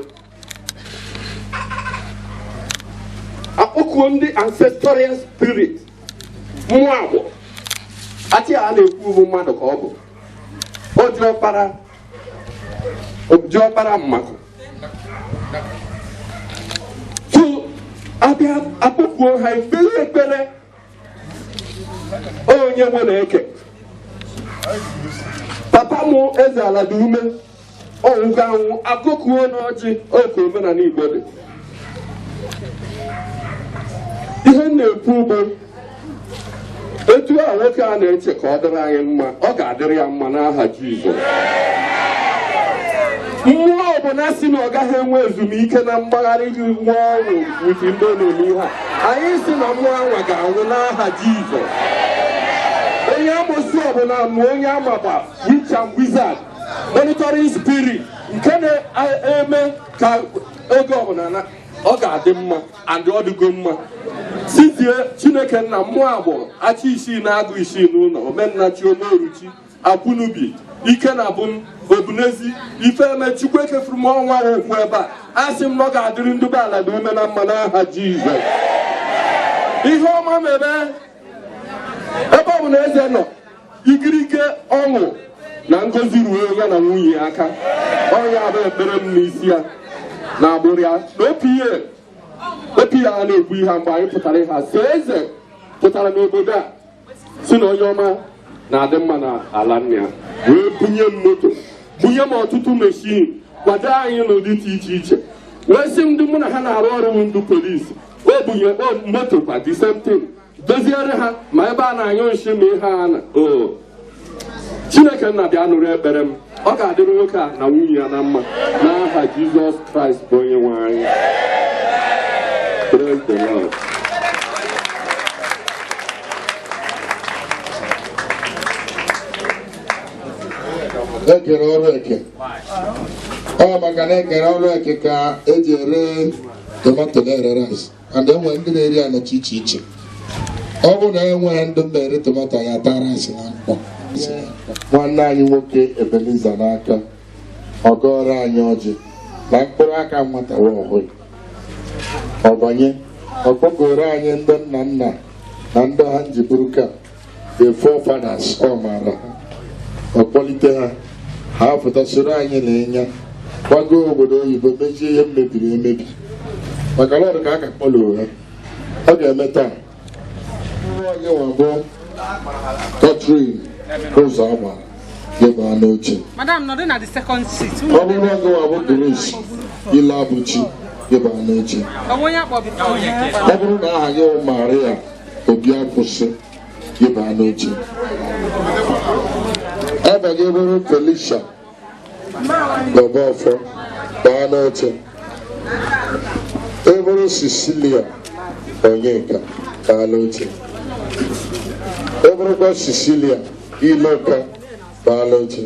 akpọkuo ndị ancestral spirit mmụọ agbọ achị a na-ekwu bụ mmadụ ka ọ bụ o ji ọkpara mmadụ so abịa akpọkuo ha ekpere ekpere onye nwe na-eke papa m eze Anadiume ọnwụgo anwụ akụkuo n'ọjị oke omenala Igbo dị. Ihe na-ekwu bụ etu a nwoke a na-eche ka ọ dịrị anyị mma, ọ ga-adịrị ya mma n'aha Jizọs. Mmụọ ọbụla si na ọ gaghị enwe ezumike na mgbagharị gị nwa ọnwụ witi ndị na-eme ihe a, anyị si na mmụọ anwa ga-anwụ n'aha Jizọs. Onye amosu ọbụla na onye amaba witch and wizard monitoring spirit nke na-eme ka oge ọbụla ọ ga-adị mma and ọ dịgo mma. Sizie Chineke nna mmụọ agbụrụ achị isii na-agụ isii n'ụlọ omennachi omeruchi akwụnubi ike na bụ obunezi ifeeme Chukwu ekefuru m ọnwa okwu ebe a asị m na ọ ga-adịrị ndị be Anadiume na mma n'aha Jizọs. Ihe ọma mere ebe ọ bụ na eze nọ igirike ọṅụ na ngozi ruo ya na nwunye aka ọnya bụ ekpere m n'isi ya na agbụrụ ya na opi ya na-ekwu ihe mgbe anyị pụtara ihe a. So eze pụtara n'obodo a si na onye ọma na-adị mma na ala nna ya wee bunye m moto, bunye m ọtụtụ meshin, kwado anyị n'ụdị dị iche iche, wee sị ndị mụ na ha na-arụ ọrụ ndị polisi o bunye moto kwa the same thing doziere ha ma ebe a na-anyụ nshi ma ihe a na Chineke nna bịa nụrụ ekpere m, ọ ga-adịrị nwoke a na nwunye ya na mma n'aha Jizọs Kraịst bụ onye nwe anyị. Praise the Lord. Ekere ọrụ eke ọ maka na ekere ọrụ eke ka eji ere tomato na-ere rice and enwe ndị na-eri ya nọchi iche iche. Ọ bụ na enweghị ndị na-ere tomato ya taa rice na mkpọ. Nwanne anyị nwoke Ebeliza n'aka ọ gọọrọ anyị ọjị na mkpụrụ aka nwata ọhụrụ ọbanye ọkpọgoro anyị ndị nna nna na ndị ha njiburu ka the forefathers ọ maara ha ọkpọlite ha ha pụta soro anyị na-enya gbago obodo oyibo mechie ihe mebiri emebi maka lọrụ ka a ka kpọlụ ha ọ ga-eme taa onye nwabụ Catherine ụzọ agba gebe n'oche Madam, nọdụ na the second seat. ọ bụrụ oge nwabụ Grace ile abụchi gebe n'oche ọ bụrụ na aha gị Maria obi akwụsị gebe n'oche ebe gị bụrụ Felicia Gọbọfọ baa n'oche ebụrụ Cecilia Onyeka baa n'oche ebụrụkwa Cecilia Iloka baa n'oche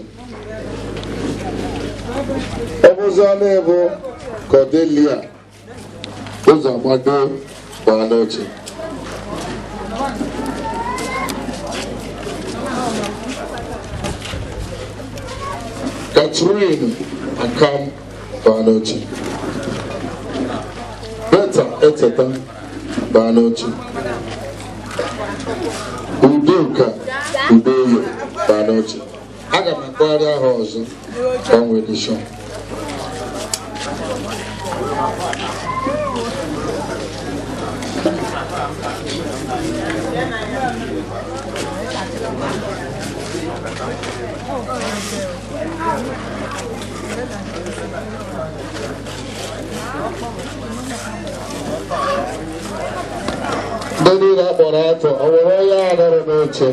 ọbụzọla ebu Cordelia Ụzọgbado baa n'oche Catherine Akam baa n'oche Beta Eteta baa n'oche Udoka Udoyo baa n'oche aga m akpọgharị aha ọzọ gbanwee edishọn ndị niile akpọrọ afọ ọ nwere onye a nọrọ n'oche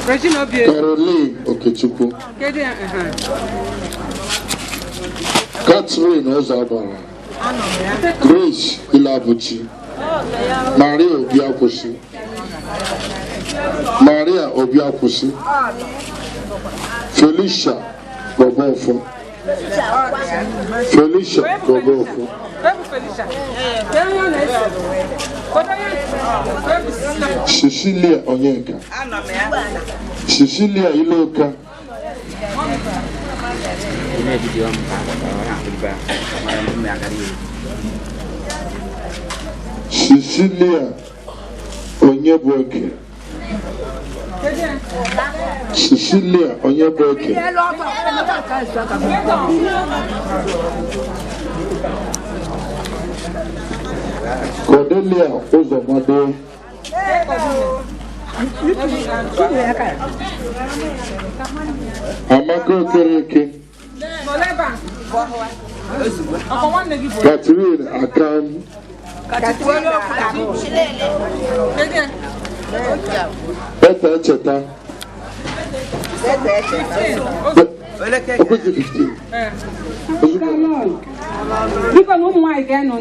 Caroline Okechukwu Catherine Ụzọgbara Grace Ilabuchi Maria Obiakwụsị Maria Obiakwụsị Felicia Gọbọfọ Felicia Gọbọfọ Cecilia Onyeka Cecilia Iloka Cecilia Onyebuoke Cecilia Onyebuoke Cordelia Ụzọgbado Amaka Okereke Catherine Akam Beta Echeta Biko na ụmụ nwaanyị ga-enụ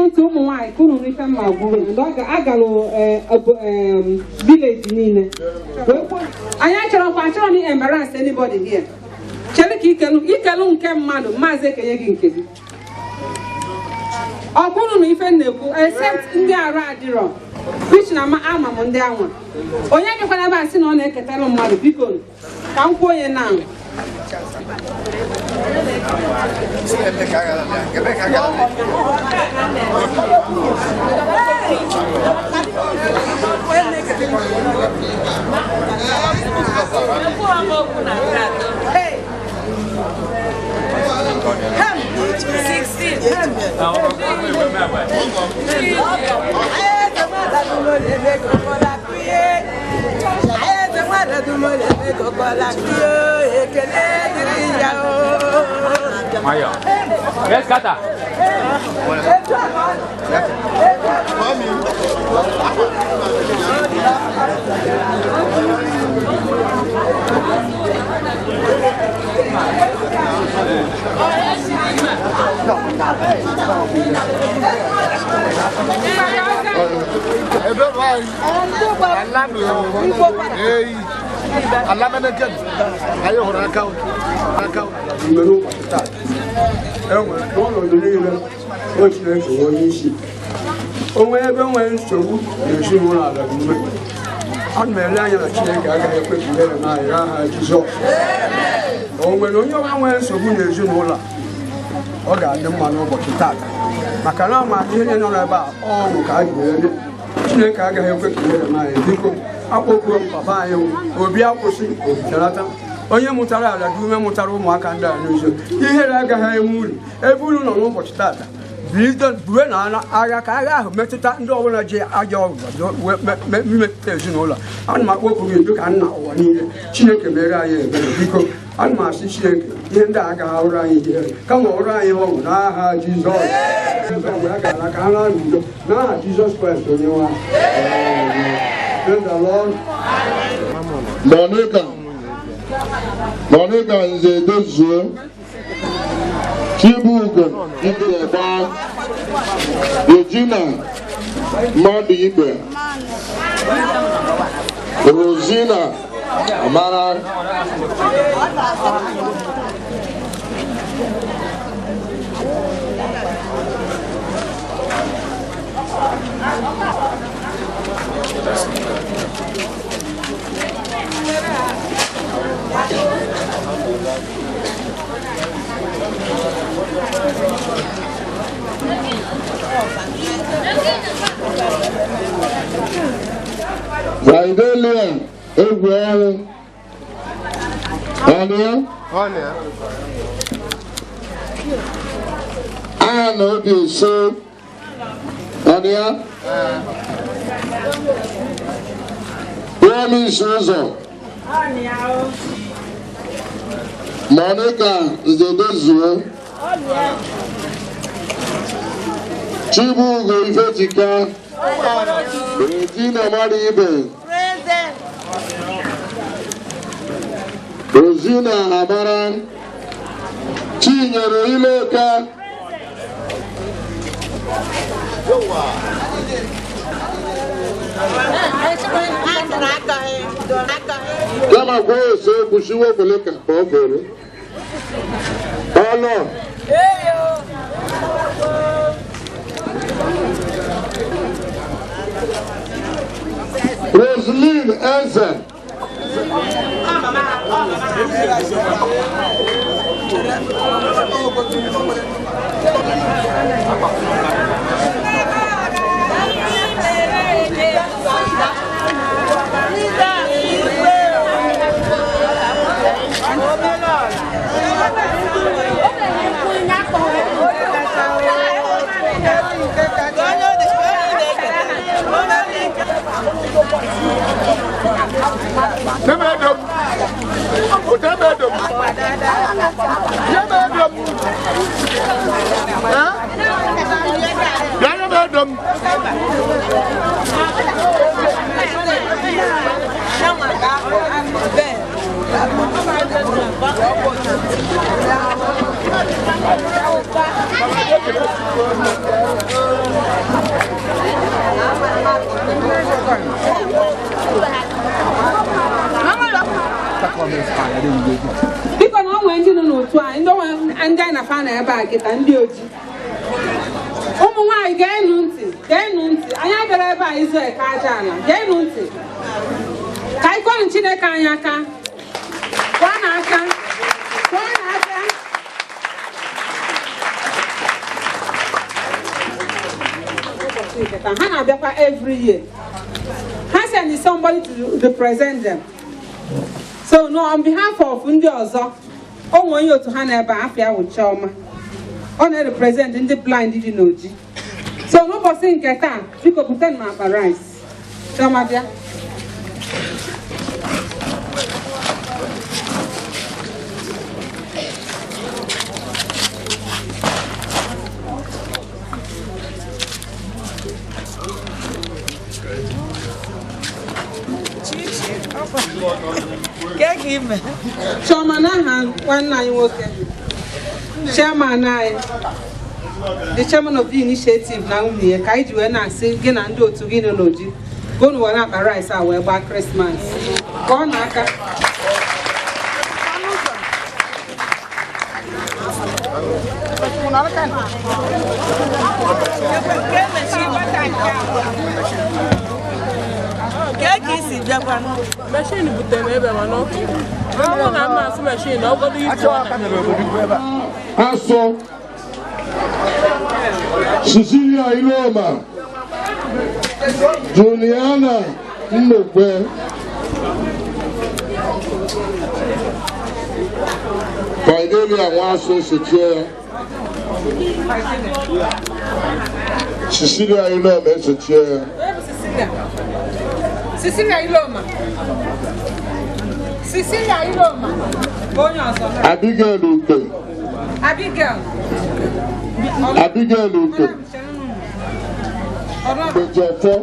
ntị ụmụ nwaanyị ka unu n'ife mma gwuru mgbe agalụ vileji niile anyị achọrọ na embarrass anybody here chere ka ikelu nke mmadụ maazị ekenye gị nke gị ọ kwuru na ife na-ekwu except ndị arụ adịrọ which na ama m ndị anwa onye dịkwana ebe a sị na ọ na-eketara mmadụ biko ka m kwuo onye na Yes, Kata. onwe ebe nwere nsogbu n'ezinụlọ Ladyu ana m ele anya na Chineke agaghị ekwe ka ihere n'ahịa aha Jizọs. O nwere onye ọbụla nwere nsogbu n'ezinụlọ ọ ga-adị mma n'ụbọchị taata maka na ama ihe nọ n'ebe a ọṅụ ka a ga-ere Chineke agaghị ekwe ka ihere mee anyị. Biko akpọkuo m papa anyị Obi akwụsị Obichelata, onye mụtara Ladyu mụtara ụmụaka ndị a n'ụzọ. Ihere agaghị enwe uru ebe unu nọ n'ụbọchị tata. Bue na agha ka agha ahụ metụta ndị ọbụla ji ajọ ọgwụ metụta ezinụlọ. Ana m akpọku gị dịka nna ụwa niile, Chineke mere anyị ebere. Biko ana m asị Chineke ihe ndị a agaghị ọrụ anyị ihere kama ọrụ anyị ọgwụ n'aha Jizọs. Mgbe a gara ka ha na n'udo n'aha Jizọs Kraịst onye nwe anyị. Praise the Lord. Monica Nze Dozuo, Chibugo Ibreba, Regina Mmadụ Igbe, Rosina Amara, Zaidelia Egwuelu, Anya, Anna Obi So, Anya, Promise Rosa, Monica Zedozuo, Chibugo Ifetika, Regina Mmadụ Igbe, Rosina Amara, Chinyere Iloka, Kama kwa ose kushiwe kuleka kwa obere. Hello. Rosaline Enze. Biko na onwe ndị nọ n'otu a ndị anyị na-afa na ebe a kịta ndị oji ụmụ nwaanyị geenụ ntị anyị abịara ebe a izu eke aja ala geenụ ntị ka anyị kọrọ Chineke anyị aka kwa n'aka ha na-abịakwa every year ha send somebody to represent them. So no, on behalf of ndị ọzọ onwe onye otu ha na ebe afọ ya wụ Chioma ọ na-represent ndị blind dị n'oji. So n'ụbọchị nke taa biko bute na akpa rice Chioma bịa. Chioma n'aha nwanne anyị nwoke chairman anyị the chairman of the initiative na nwunye ka anyị ji wee na-asị gị na ndị otu gị nọ n'oji gonu were akpa rice a wee gbaa Christmas ka ọ na-aka machine butere ebe ma n'ọkụ ọ na mma asụ machine ọgọdọ ifu Aso Cecilia Iloma Juliana Nnukwe, Fidelia Waso Secure, Cecilia Iloma Secure, Cecilia Iloma. Cecilia Iloma. Abigail Lupe. Abigail Lupe. Bejofo.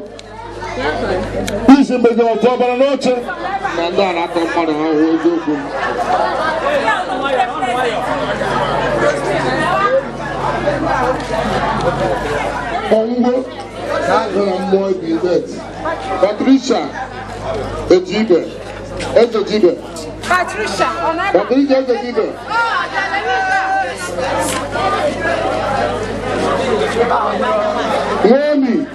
Please, Bejofo, but not Nanda, not the mother who is open. Ongo, more Patricia, Ejibe, Ejibe. Patricia, Patricia, Ejibe. Mommy.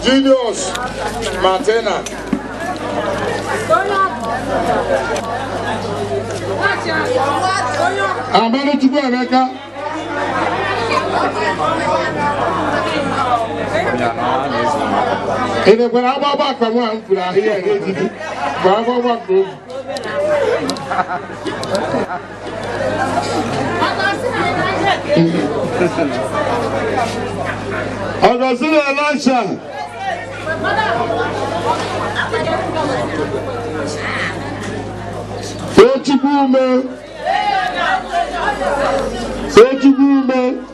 Genius Martina. I'm going to go, America. And if when I go back from one, I hear it. I was in Elisha. Don't you go, man. Don't you go, man.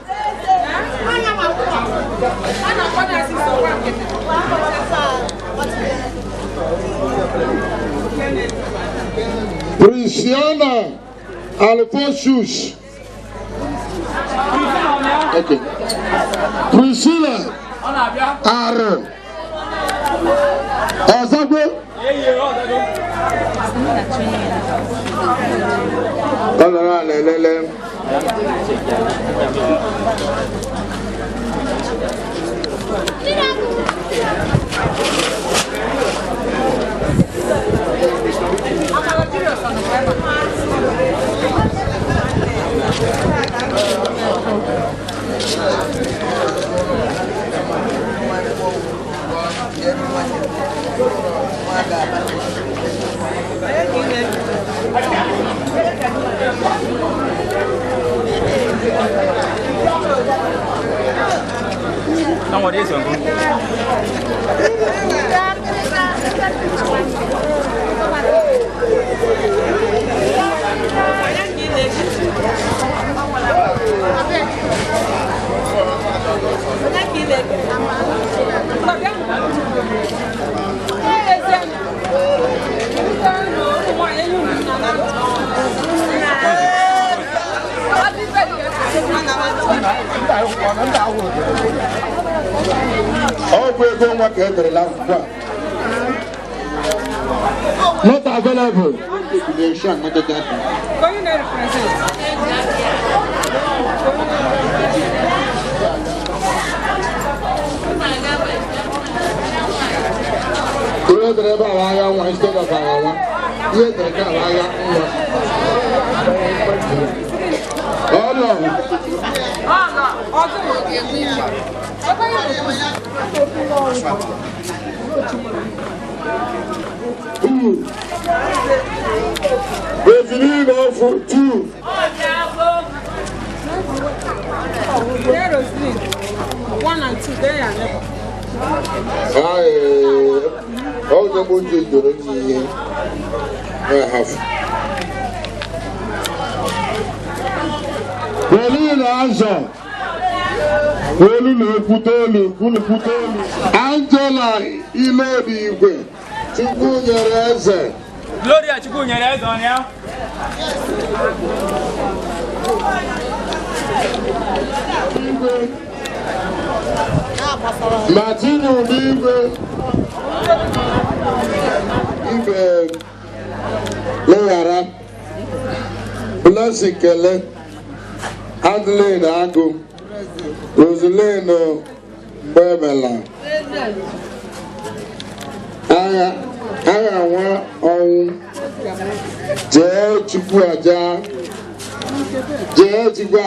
Prisciana Alphonsus. Okay. Priscilla Aaron. Azagwe. Não, olha isso. Not available. President of 2. One and two, they are never. All the money during I have. Angela Ilodi Chukwunyereze. Gloria Chukwunyereze on ya. Martino Libre. ibe leghara Blessing Kele Adeline Agụ Roseline Mbemela agha nwa ọnwụ jee chukwu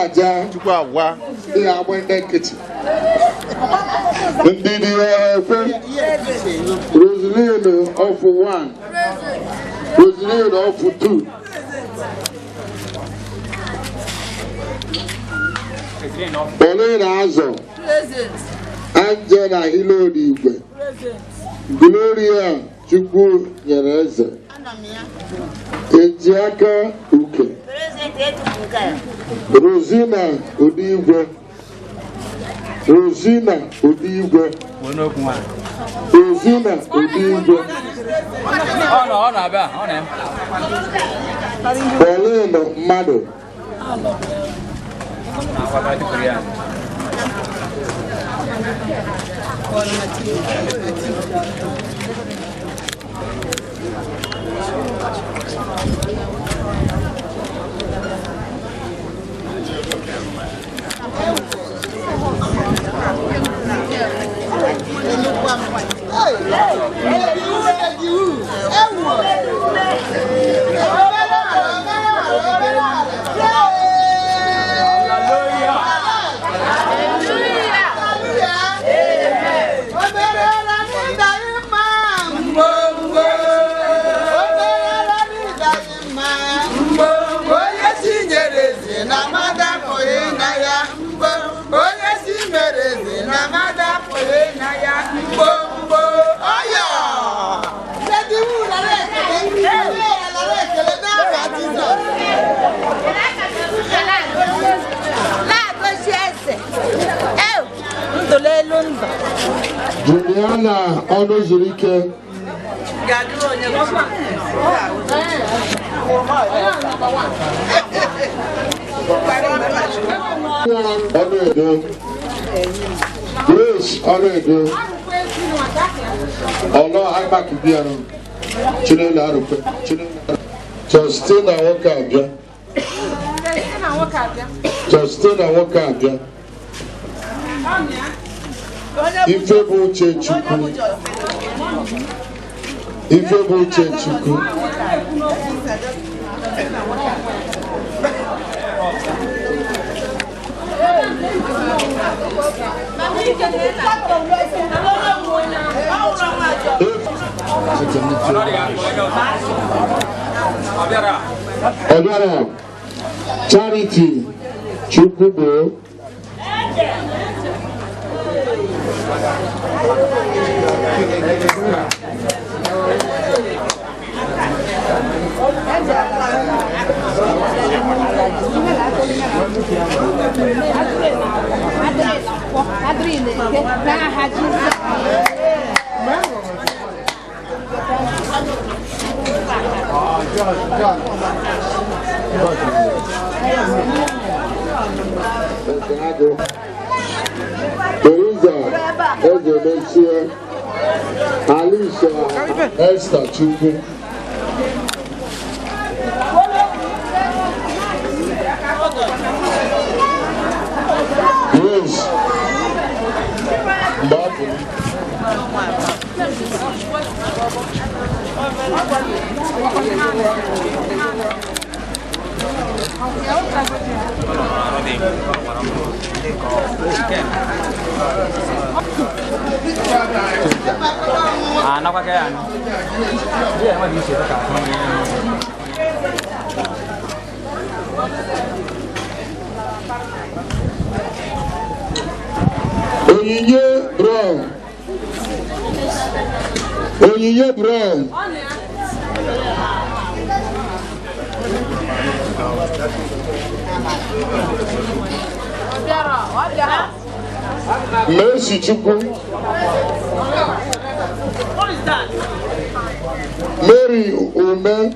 aja chukwu agwa ihe agba ndị nkịtị ndị dị ekwe Roseline of 1 Roseline of 2 Pauline Azọ Angela Hilodi Igwe Gloria Chukwu nyere eze Ejiaka Uke Rosina Odigwe Pauline Mmadụ Juliana ọnụ zuru ike ọnụ edo Grace ọnụ edo ọnụ agbakubianụ Chinelo arụkwe Justina nwoke abịa Ife bụ uche Chukwu Ọbịara Charity Chukwu bụ Teresa Ezemesie Alicia Esther Chukwu Grace Mbapu nó qua cái anh biết mà đi sửa tất cả Onyinye Brown Mercy Chukwu Mary Ume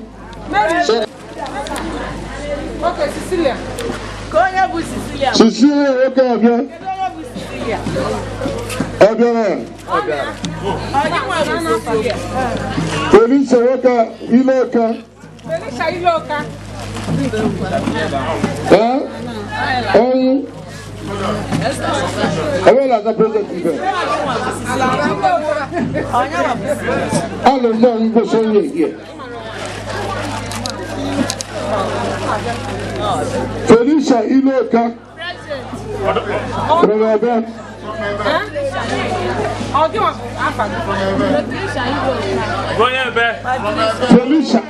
Okay, Cecilia. Cecilia, okay, Obiara. Felicia Waka Iloka. Felicia Iloka. Well, the president. I don't know what's on here. Felicia Iloka. Felicia.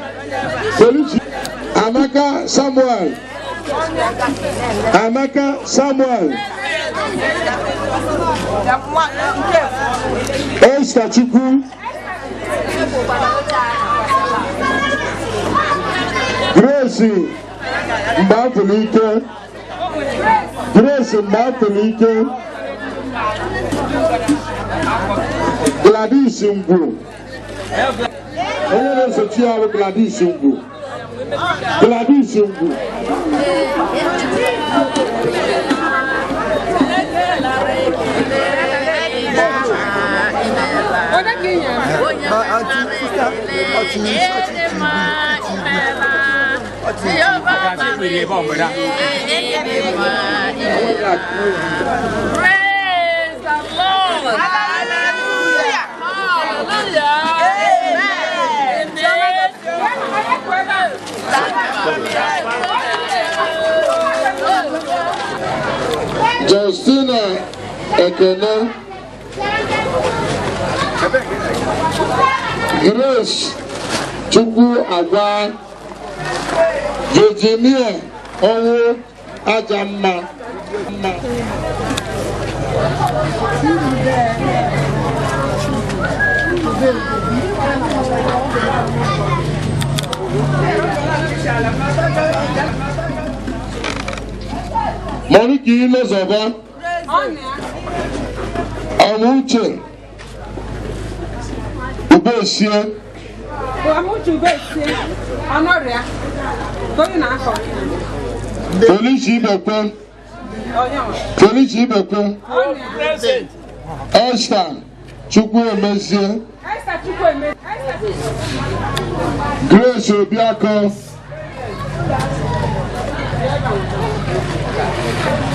Amaka Samuel. Amaka Samuel. Esther Chukwu. Grace Mbatulike. Grace Mbatulike. Gladys Mbu. Onye na-esochi ya bụ Gladys Mbu. Gladys Mbu. Praise the Lord. Hallelujah. Hallelujah. Justina Ekene. Grace Chukwu Agba. Virginia Owo Ajamma. Moniki Ilozoba. Amuche Ubesie. Amuche Ubesie. Honoria. Felicia Ibekwe. Felicia Ibekwe. Esther Chukwu Emezie. Grace Obiako.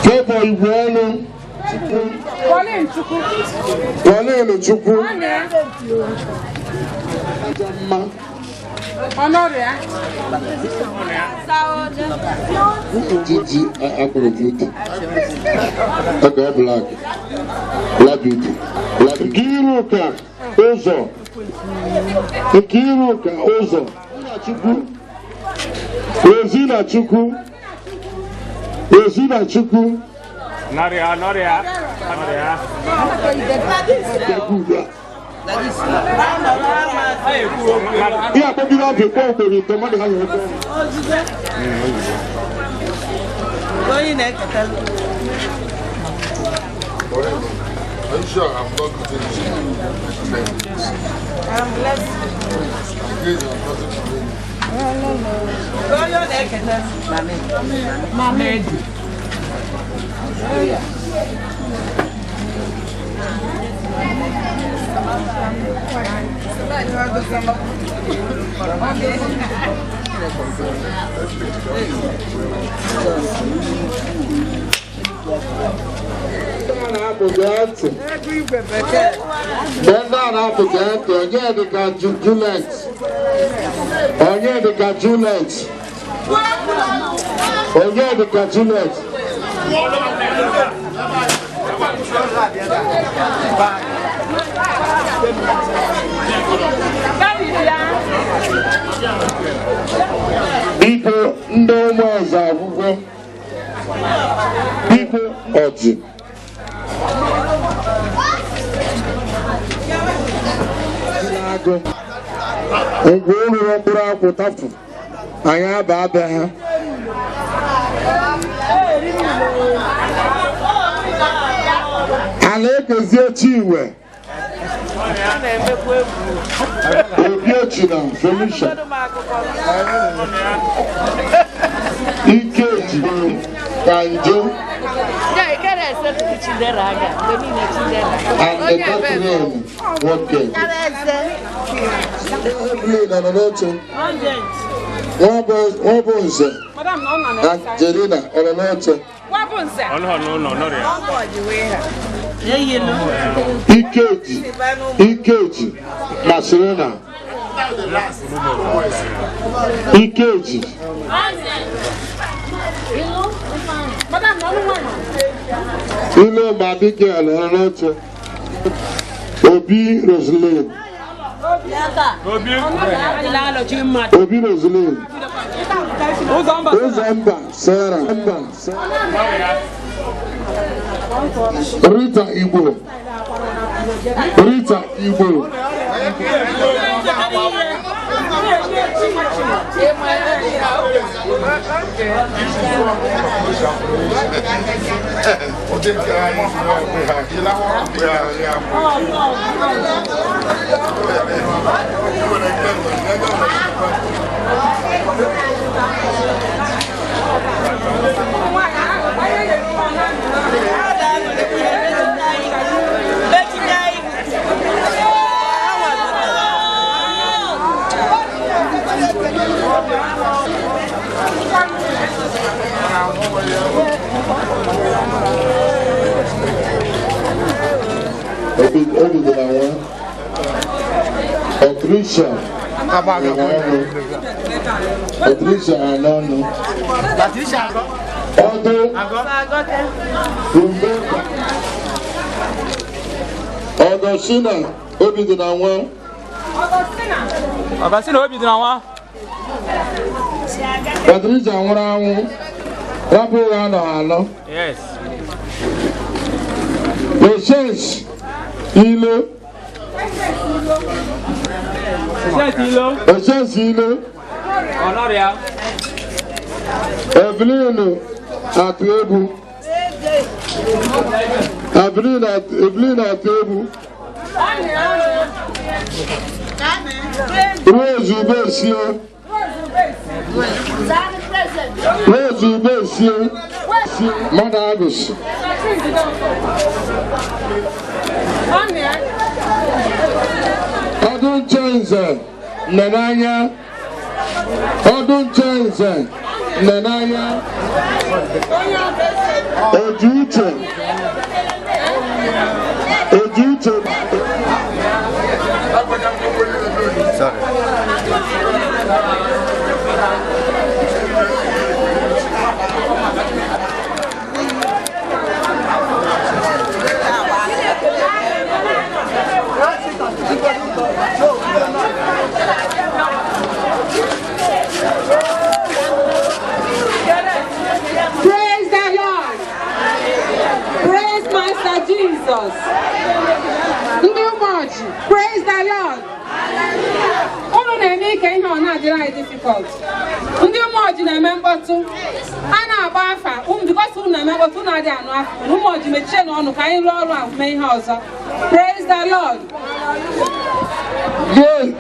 Favor Igwelu. Pauline Chukwu. Pauline Chukwu. Honoria. Gigi Akuru Beauty. Okay, Black Beauty. Nkiruka Ozo. Nkiruka Ozo. Rosina Chukwu. Rosina Chukwu. Noria. Yeah, but you have to go to the tomato. Are you sure I'm not good I'm blessed. People no more akwụkwọ. People ọjị. Ngwa ụlọ mkpụrụ akwụ tafu. Anyị aba abịa ha. Ala ekezie Chiwe. Obi na Felicia. Ike ji Kanjo. and the patron. Okay. Wabonse. Angelina, Oranacho. Ikeji, Masirena. Ikeji. Ilo Mabigel, Oranacho. Obi Rosaline. Obi Rosaline. Uzamba, Sarah. Rita Igbo. Rita Igbo. Patricia, Anano. Patricia, Augustina, Obidinawa. Augustina, Obidinawa. Patricia, Rabu, yes. Patience, Ilo. Honoria. Evelyn Atuebu. Evelyn Atuebu. Rose Ubesio. Rose Ubesio. Mother Agus. Odun Chenze. Nanaya. Odun Chenze. Nanaya. Ojuche. Sorry. Praise the Lord. Praise Master Jesus. Praise the Lord. Unu na-eme ike ihe ọ na-adịrị anyị difficult. Ndị ụmụọjị na-eme mkpọtụ. A na-agba afa because unu na-eme mkpọtụ unu adịghị anụ afa. Ụmụọjị mechie n'ọnụ ka anyị rụọ ọrụ a mee ihe ọzọ. Praise the Lord.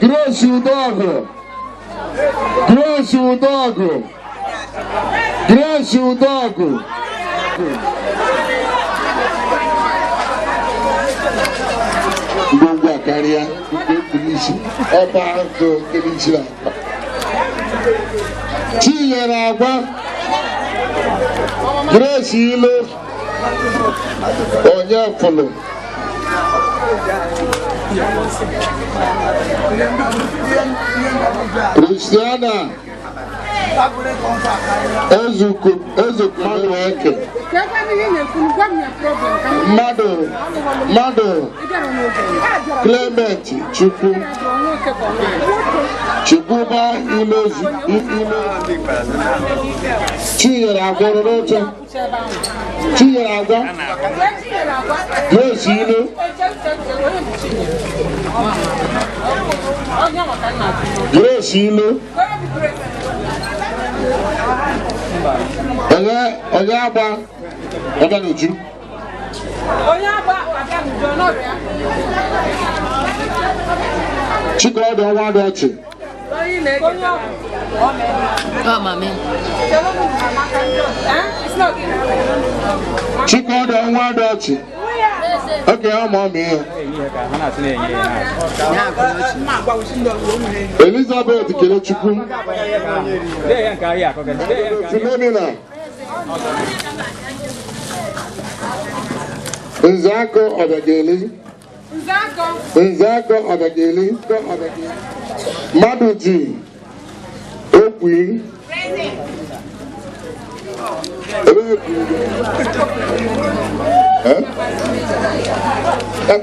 Grace Udogo. Grace Udogo. Grace Udogo. Gbogbo àkàríyá gbogbo kìlìṣì ọba àgọ kìlìṣì àgbà. Chinyere Agba. Grace Ilo. Onye Folo. Christiana Ezuku Madueke Madu Clement Chukwuba Ilozu Chinyere Agwa Rocha Chinyere Agwa Grace Ilo Grace Ilo Onye agba ọga n'uju. Onye agba ọga n'uju n'ọrịa. Chikọdụ ọnwa dị ọchị. Oh, mami. It's not good. Chikoda Nwadachi. Okay, I'm on me. Elizabeth Kelechukwu. Philomena. Nzako Obageli. Nzako Obageli. Maduji. Okwi.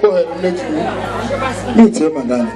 Go ahead and let you tell my daddy.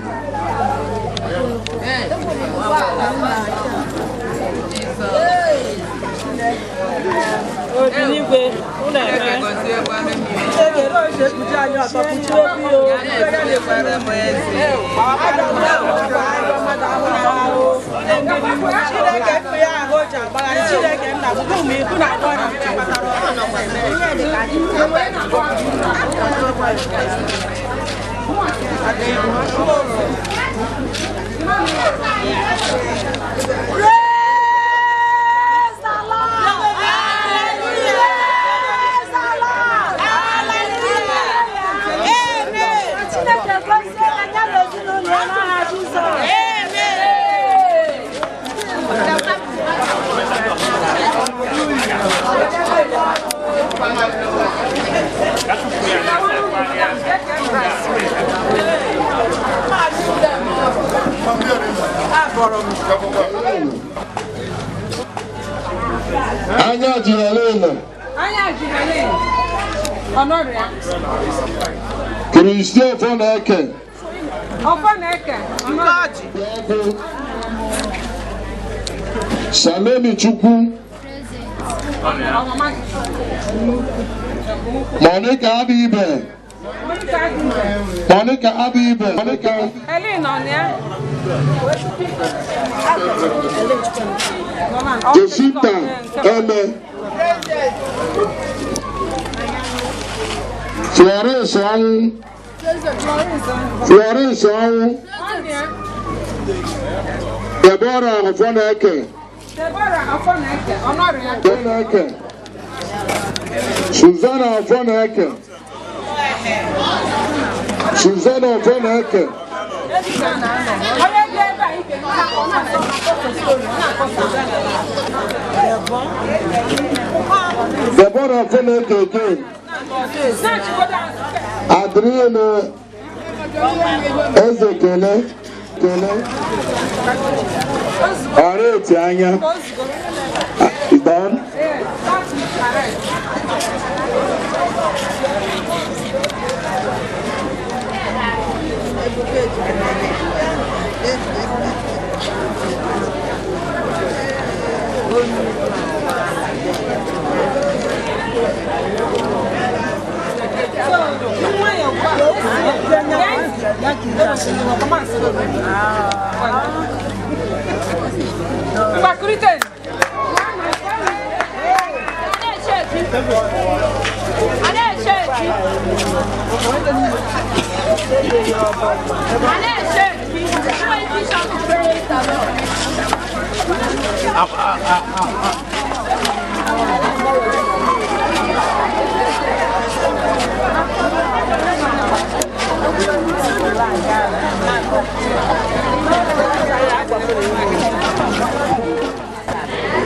Anya Jinalena. Honoria. Christian von Eke. Von Eke. Salemi Chukwu. Monica Abibe. Monica Abibe. Monica. Josita Eme. Florence Awu. Florence Awu. Deborah Afoneke. Afoneke. Susanna Afoneke. Susanna Afoneke. Deborah Afoneke again. Adriana Ezekele. Alright, Anya. Is done?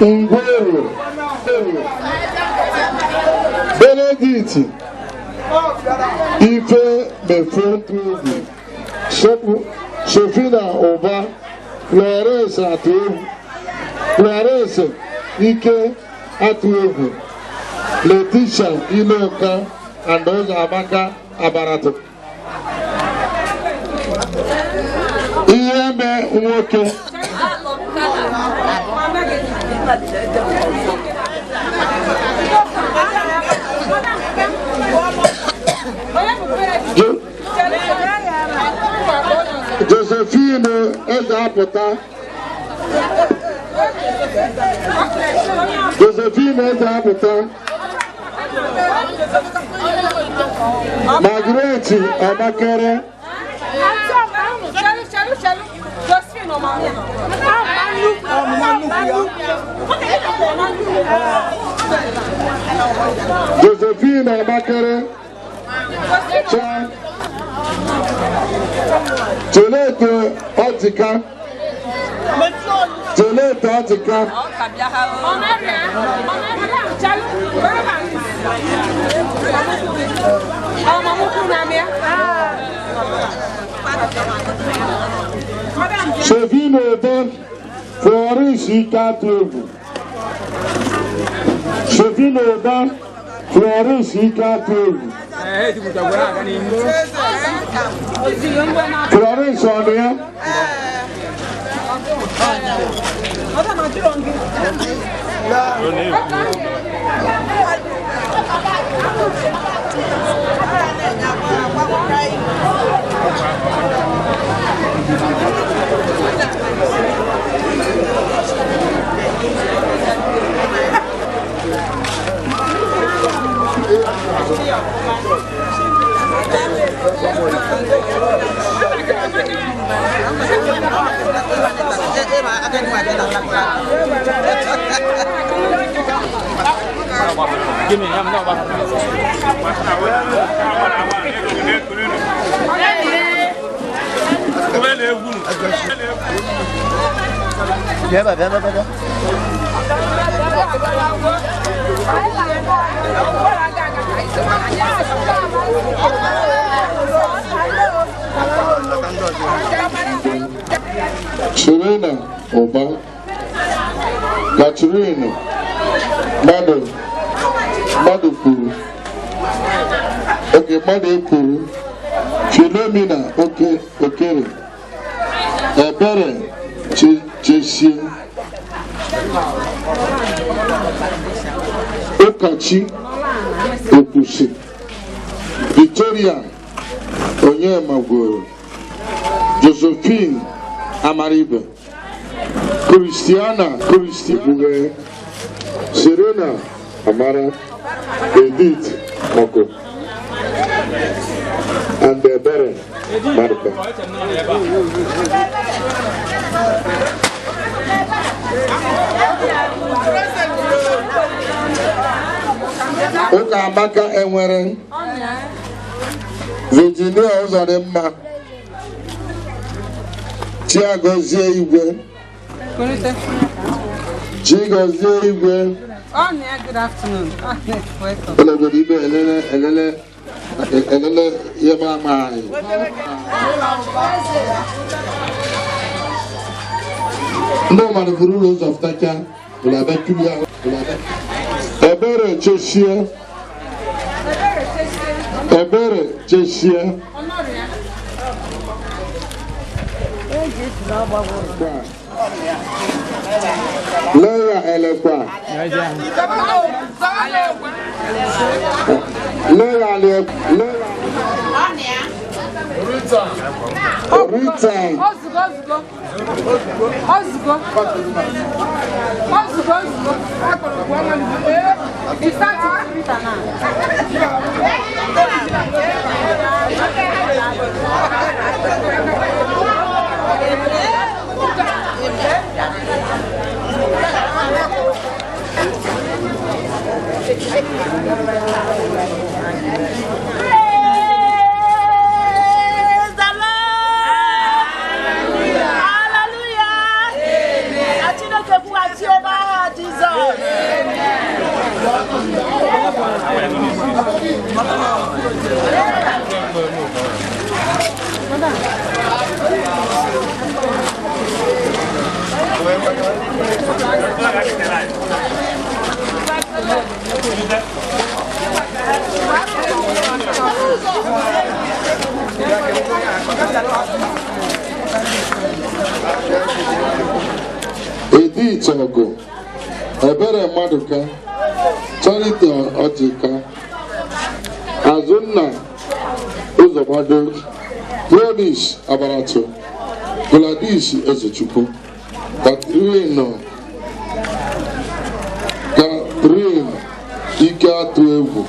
UMUNGBU Benedict Ife Mefontugu Sofina Oba Florence Atuegu Florence Ike Atuegu Letitia Iloka and those Amaka Abarato Iyeme Nwoke Josephine Ezapota Margaret Amakere Josephine Amakere, Cha, Tolete Otika, Tolete Otika, Chevino Oban, Florence Ikatovu, Chevino Oban, Florence Ikatovu, Florence Onia, Give me, I'm not Serena Oba, Catherine, Madu Puru, okay, Madu Puru, Philomena, okay, Ebere, Chesi, Okachi, Okusi, Victoria, Onyemagoro, Josephine Amaribe, Christiana, Serena Amara, Edith Moko, and Beren Marka. Oka Amaka Enwere, Virginia Ozaremma, Chiagozie Igwe, Good afternoon. Welcome. Hello, good evening. No man of the rules of Taka will have Ebere Cheshire. Leia Elepa. Leia Rita. Edith Ogo, Ebere Maduka, Charity Otika, Azunna Uzobado, Gladys Abarato, Gladys Ezechuku, Catherine Ikatovu,